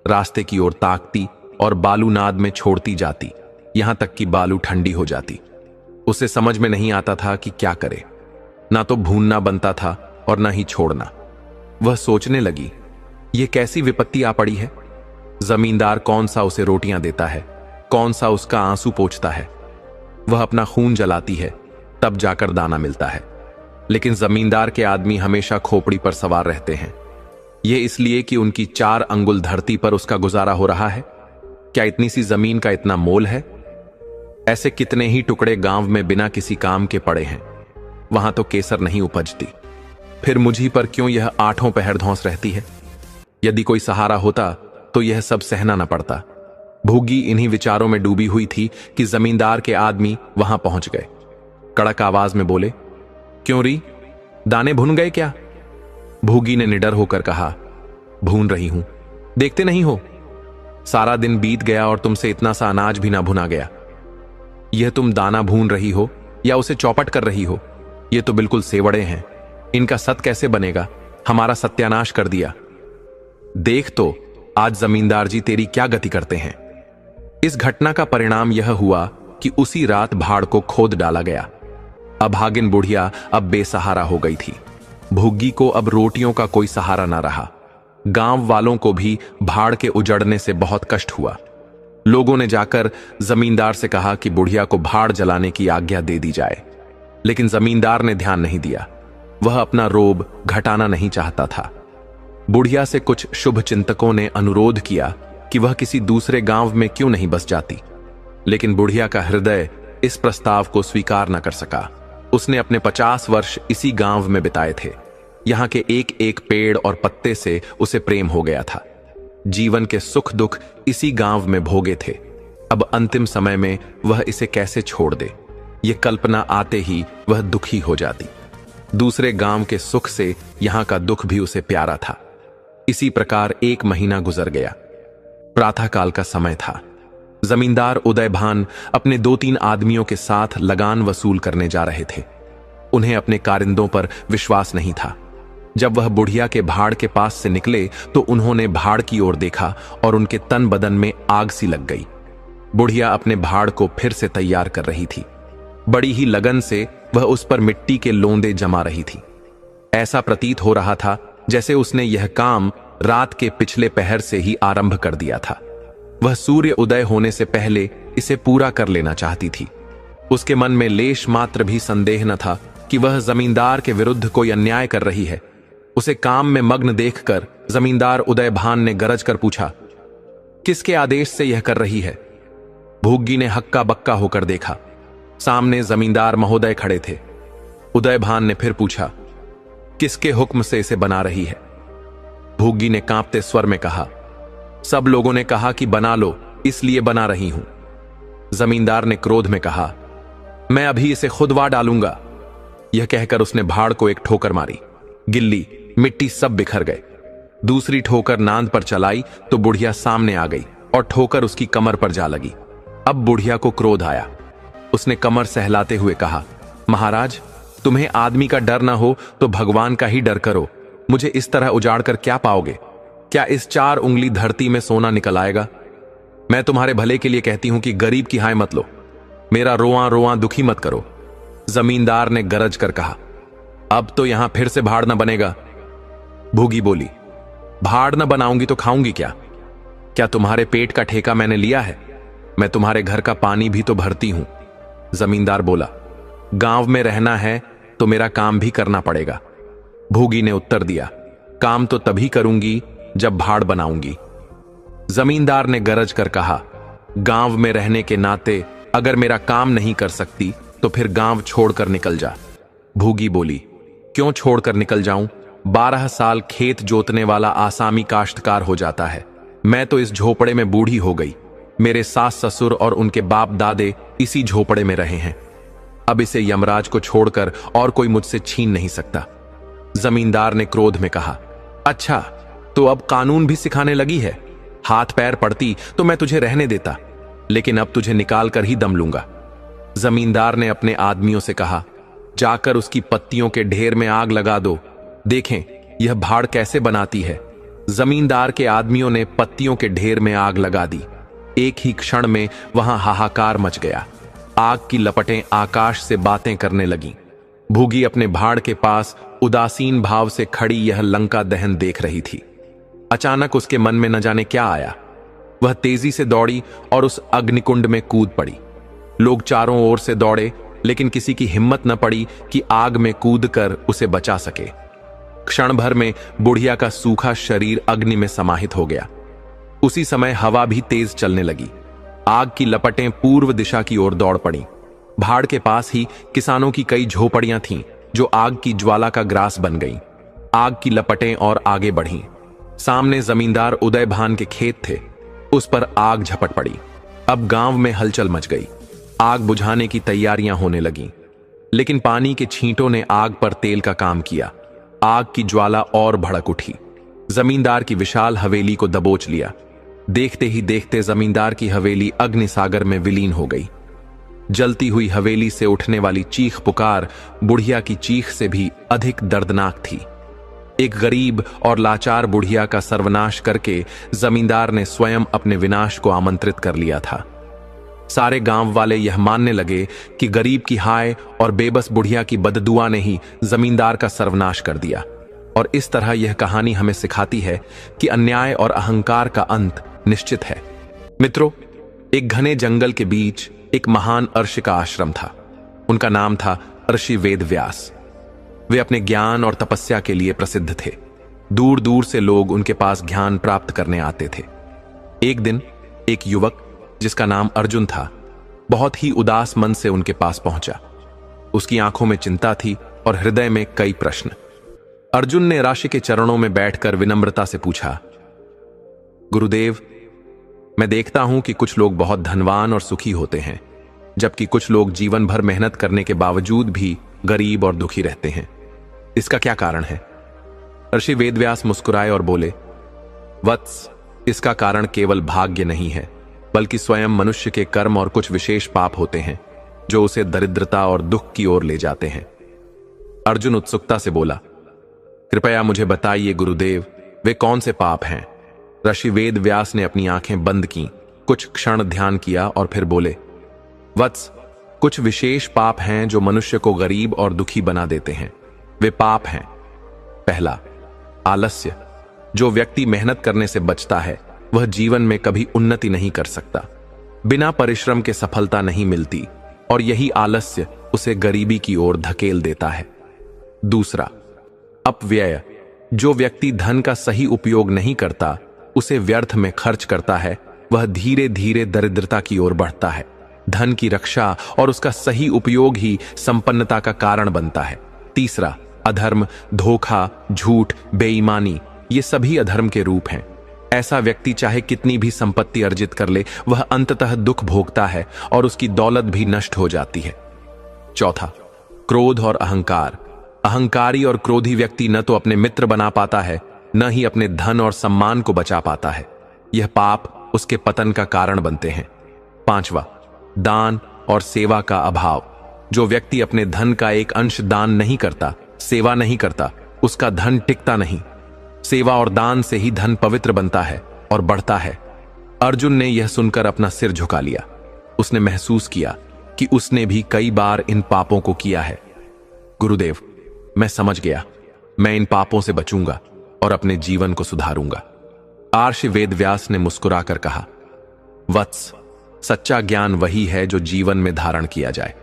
रास्ते की ओर ताकती और बालू नाद में छोड़ती जाती, यहां तक कि बालू ठंडी हो जाती। उसे समझ में नहीं आता था कि क्या करे। ना तो भूनना बनता था और ना ही छोड़ना। वह सोचने लगी, यह कैसी विपत्ति आ पड़ी है। जमींदार कौन सा उसे रोटियां देता है, कौन सा उसका आंसू पोंछता है। वह अपना खून जलाती है, तब जाकर दाना मिलता है। लेकिन जमींदार के आदमी हमेशा खोपड़ी पर सवार रहते हैं। यह इसलिए कि उनकी 4 अंगुल धरती पर उसका गुजारा हो रहा है। क्या इतनी सी जमीन का इतना मोल है? ऐसे कितने ही टुकड़े गांव में बिना किसी काम के पड़े हैं। वहां तो केसर नहीं उपजती। फिर मुझी पर क्यों यह 8 पहर धौंस रहती है? यदि कोई सहारा होता तो यह सब सहना न पड़ता। भूगी इन्हीं विचारों में डूबी हुई थी कि जमींदार के आदमी वहां पहुंच गए। कड़क आवाज में बोले, क्यों री, दाने भुन गए क्या? भूगी ने निडर होकर कहा, भून रही हूं, देखते नहीं हो? सारा दिन बीत गया और तुमसे इतना सा अनाज भी ना भुना गया। यह तुम दाना भून रही हो या उसे चौपट कर रही हो? ये तो बिल्कुल सेवड़े हैं। इनका सत कैसे बनेगा? हमारा सत्यानाश कर दिया। देख तो आज जमींदार जी तेरी क्या गति करते हैं। इस घटना का परिणाम यह हुआ कि उसी रात भाड़ को खोद डाला गया। अभागिन बुढ़िया अब बेसहारा हो गई थी। भुग्गी को अब रोटियों का कोई सहारा ना रहा। गांव वालों को भी भाड़ के उजड़ने से बहुत कष्ट हुआ। लोगों ने जाकर जमींदार से कहा कि बुढ़िया को भाड़ जलाने की आज्ञा दे दी जाए, लेकिन जमींदार ने ध्यान नहीं दिया। वह अपना रोब घटाना नहीं चाहता था। बुढ़िया से कुछ शुभ चिंतकों ने अनुरोध किया कि वह किसी दूसरे गांव में क्यों नहीं बस जाती, लेकिन बुढ़िया का हृदय इस प्रस्ताव को स्वीकार न कर सका। उसने अपने 50 वर्ष इसी गांव में बिताए थे। यहां के एक एक पेड़ और पत्ते से उसे प्रेम हो गया था। जीवन के सुख दुख इसी गांव में भोगे थे। अब अंतिम समय में वह इसे कैसे छोड़ दे, ये कल्पना आते ही वह दुखी हो जाती। दूसरे गांव के सुख से यहां का दुख भी उसे प्यारा था। इसी प्रकार 1 महीना गुजर गया। प्रातःकाल का समय था। जमींदार उदयभान अपने 2-3 आदमियों के साथ लगान वसूल करने जा रहे थे। उन्हें अपने कारिंदों पर विश्वास नहीं था। जब वह बुढ़िया के भाड़ के पास से निकले तो उन्होंने भाड़ की ओर देखा और उनके तन बदन में आग सी लग गई। बुढ़िया अपने भाड़ को फिर से तैयार कर रही थी। बड़ी ही लगन से वह उस पर मिट्टी के लोंदे जमा रही थी। ऐसा प्रतीत हो रहा था जैसे उसने यह काम रात के पिछले पहर से ही आरंभ कर दिया था। वह सूर्य उदय होने से पहले इसे पूरा कर लेना चाहती थी। उसके मन में लेश मात्र भी संदेह न था कि वह जमींदार के विरुद्ध कोई अन्याय कर रही है। उसे काम में मग्न देखकर जमींदार उदय भान ने गरज कर पूछा, किसके आदेश से यह कर रही है? भूग्गी ने हक्का बक्का होकर देखा। सामने जमींदार महोदय खड़े थे। उदय भान ने फिर पूछा, किसके हुक्म से इसे बना रही है? भूग्गी ने कांपते स्वर में कहा, सब लोगों ने कहा कि बना लो, इसलिए बना रही हूं। जमींदार ने क्रोध में कहा, मैं अभी इसे खुद वार डालूंगा। यह कहकर उसने भाड़ को एक ठोकर मारी। गिल्ली मिट्टी सब बिखर गए। दूसरी ठोकर नांद पर चलाई तो बुढ़िया सामने आ गई और ठोकर उसकी कमर पर जा लगी। अब बुढ़िया को क्रोध आया। उसने कमर सहलाते हुए कहा, महाराज, तुम्हें आदमी का डर ना हो तो भगवान का ही डर करो। मुझे इस तरह उजाड़ कर क्या पाओगे? क्या इस 4 उंगली धरती में सोना निकल आएगा? मैं तुम्हारे भले के लिए कहती हूं कि गरीब की हाय मत लो, मेरा रोआं रोआं दुखी मत करो। जमींदार ने गरज कर कहा, अब तो यहां फिर से भाड़ न बनेगा। भूगी बोली, भाड़ न बनाऊंगी तो खाऊंगी क्या? क्या तुम्हारे पेट का ठेका मैंने लिया है? मैं तुम्हारे घर का पानी भी तो भरती हूं। जमींदार बोला, गांव में रहना है तो मेरा काम भी करना पड़ेगा। भूगी ने उत्तर दिया, काम तो तभी करूंगी जब भाड़ बनाऊंगी। जमींदार ने गरज कर कहा, गांव में रहने के नाते अगर मेरा काम नहीं कर सकती तो फिर गांव छोड़कर निकल जा। भूगी बोली, क्यों छोड़कर निकल जाऊं? 12 साल खेत जोतने वाला आसामी काश्तकार हो जाता है। मैं तो इस झोपड़े में बूढ़ी हो गई। मेरे सास ससुर और उनके बाप दादे इसी झोपड़े में रहे हैं। अब इसे यमराज को छोड़कर और कोई मुझसे छीन नहीं सकता। जमींदार ने क्रोध में कहा, अच्छा, तो अब कानून भी सिखाने लगी है? हाथ पैर पड़ती तो मैं तुझे रहने देता, लेकिन अब तुझे निकाल कर ही दम लूंगा। जमींदार ने अपने आदमियों से कहा, जाकर उसकी पत्तियों के ढेर में आग लगा दो, देखें यह भाड़ कैसे बनाती है। जमींदार के आदमियों ने पत्तियों के ढेर में आग लगा दी। एक ही क्षण में वहां हाहाकार मच गया। आग की लपटें आकाश से बातें करने लगीं। भूगी अपने भाड़ के पास उदासीन भाव से खड़ी यह लंका दहन देख रही थी। अचानक उसके मन में न जाने क्या आया। वह तेजी से दौड़ी और उस अग्निकुंड में कूद पड़ी। लोग चारों ओर से दौड़े, लेकिन किसी की हिम्मत न पड़ी कि आग में कूदकर उसे बचा सके। क्षण भर में बुढ़िया का सूखा शरीर अग्नि में समाहित हो गया। उसी समय हवा भी तेज चलने लगी। आग की लपटें पूर्व दिशा की ओर दौड़ पड़ी। भाड़ के पास ही किसानों की कई झोपड़ियां थीं, जो आग की ज्वाला का ग्रास बन गईं। आग की लपटें और आगे बढ़ीं। सामने जमींदार उदय भान के खेत थे, उस पर आग झपट पड़ी। अब गांव में हलचल मच गई। आग बुझाने की तैयारियां होने लगीं, लेकिन पानी के छींटों ने आग पर तेल का काम किया। आग की ज्वाला और भड़क उठी। जमींदार की विशाल हवेली को दबोच लिया। देखते ही देखते जमींदार की हवेली अग्निसागर में विलीन हो गई। जलती हुई हवेली से उठने वाली चीख पुकार बुढ़िया की चीख से भी अधिक दर्दनाक थी। एक गरीब और लाचार बुढ़िया का सर्वनाश करके जमींदार ने स्वयं अपने विनाश को आमंत्रित कर लिया था। सारे गांव वाले यह मानने लगे कि गरीब की हाय और बेबस बुढ़िया की बददुआ ने ही जमींदार का सर्वनाश कर दिया। और इस तरह यह कहानी हमें सिखाती है कि अन्याय और अहंकार का अंत निश्चित है। मित्रों, एक घने जंगल के बीच एक महान ऋषि का आश्रम था। उनका नाम था ऋषि वेद व्यास। वे अपने ज्ञान और तपस्या के लिए प्रसिद्ध थे। दूर दूर से लोग उनके पास ज्ञान प्राप्त करने आते थे। एक दिन एक युवक जिसका नाम अर्जुन था, बहुत ही उदास मन से उनके पास पहुंचा। उसकी आंखों में चिंता थी और हृदय में कई प्रश्न। अर्जुन ने ऋषि के चरणों में बैठकर विनम्रता से पूछा, गुरुदेव, मैं देखता हूं कि कुछ लोग बहुत धनवान और सुखी होते हैं, जबकि कुछ लोग जीवन भर मेहनत करने के बावजूद भी गरीब और दुखी रहते हैं। इसका क्या कारण है? ऋषि वेदव्यास मुस्कुराए और बोले, वत्स, इसका कारण केवल भाग्य नहीं है, बल्कि स्वयं मनुष्य के कर्म और कुछ विशेष पाप होते हैं जो उसे दरिद्रता और दुख की ओर ले जाते हैं। अर्जुन उत्सुकता से बोला, कृपया मुझे बताइए गुरुदेव, वे कौन से पाप हैं? ऋषि वेद व्यास ने अपनी आंखें बंद की, कुछ क्षण ध्यान किया और फिर बोले, वत्स, कुछ विशेष पाप हैं जो मनुष्य को गरीब और दुखी बना देते हैं। वे पाप हैं पहला, आलस्य। जो व्यक्ति मेहनत करने से बचता है वह जीवन में कभी उन्नति नहीं कर सकता। बिना परिश्रम के सफलता नहीं मिलती और यही आलस्य उसे गरीबी की ओर धकेल देता है। दूसरा, अपव्यय। जो व्यक्ति धन का सही उपयोग नहीं करता, उसे व्यर्थ में खर्च करता है, वह धीरे धीरे दरिद्रता की ओर बढ़ता है। धन की रक्षा और उसका सही उपयोग ही संपन्नता का कारण बनता है। तीसरा, अधर्म। धोखा, झूठ, बेईमानी, ये सभी अधर्म के रूप हैं। ऐसा व्यक्ति चाहे कितनी भी संपत्ति अर्जित कर ले, वह अंततः दुख भोगता है और उसकी दौलत भी नष्ट हो जाती है। चौथा, क्रोध और अहंकार। अहंकारी और क्रोधी व्यक्ति न तो अपने मित्र बना पाता है, न ही अपने धन और सम्मान को बचा पाता है। यह पाप उसके पतन का कारण बनते हैं। पांचवा, दान और सेवा का अभाव। जो व्यक्ति अपने धन का एक अंश दान नहीं करता, सेवा नहीं करता, उसका धन टिकता नहीं। सेवा और दान से ही धन पवित्र बनता है और बढ़ता है। अर्जुन ने यह सुनकर अपना सिर झुका लिया। उसने महसूस किया कि उसने भी कई बार इन पापों को किया है। गुरुदेव, मैं समझ गया। मैं इन पापों से बचूंगा और अपने जीवन को सुधारूंगा। आर्षि वेदव्यास ने मुस्कुराकर कहा, वत्स, सच्चा ज्ञान वही है जो जीवन में धारण किया जाए।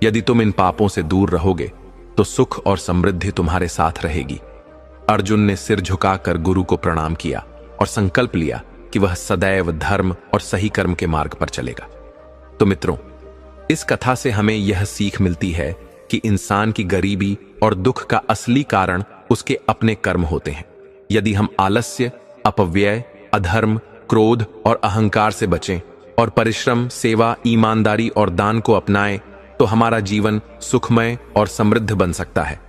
यदि तुम इन पापों से दूर रहोगे तो सुख और समृद्धि तुम्हारे साथ रहेगी। अर्जुन ने सिर झुकाकर गुरु को प्रणाम किया और संकल्प लिया कि वह सदैव धर्म और सही कर्म के मार्ग पर चलेगा। तो मित्रों, इस कथा से हमें यह सीख मिलती है कि इंसान की गरीबी और दुख का असली कारण उसके अपने कर्म होते हैं। यदि हम आलस्य, अपव्यय, अधर्म, क्रोध और अहंकार से बचें और परिश्रम, सेवा, ईमानदारी और दान को अपनाएं, तो हमारा जीवन सुखमय और समृद्ध बन सकता है।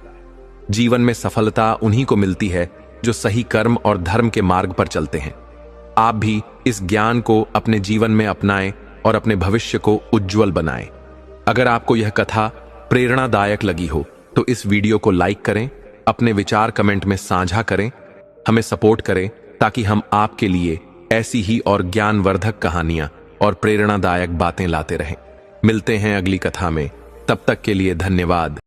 जीवन में सफलता उन्हीं को मिलती है जो सही कर्म और धर्म के मार्ग पर चलते हैं। आप भी इस ज्ञान को अपने जीवन में अपनाएं और अपने भविष्य को उज्जवल बनाएं। अगर आपको यह कथा प्रेरणादायक लगी हो तो इस वीडियो को लाइक करें, अपने विचार कमेंट में साझा करें, हमें सपोर्ट करें ताकि हम आपके लिए ऐसी ही और ज्ञानवर्धक कहानियां और प्रेरणादायक बातें लाते रहें। मिलते हैं अगली कथा में। तब तक के लिए धन्यवाद।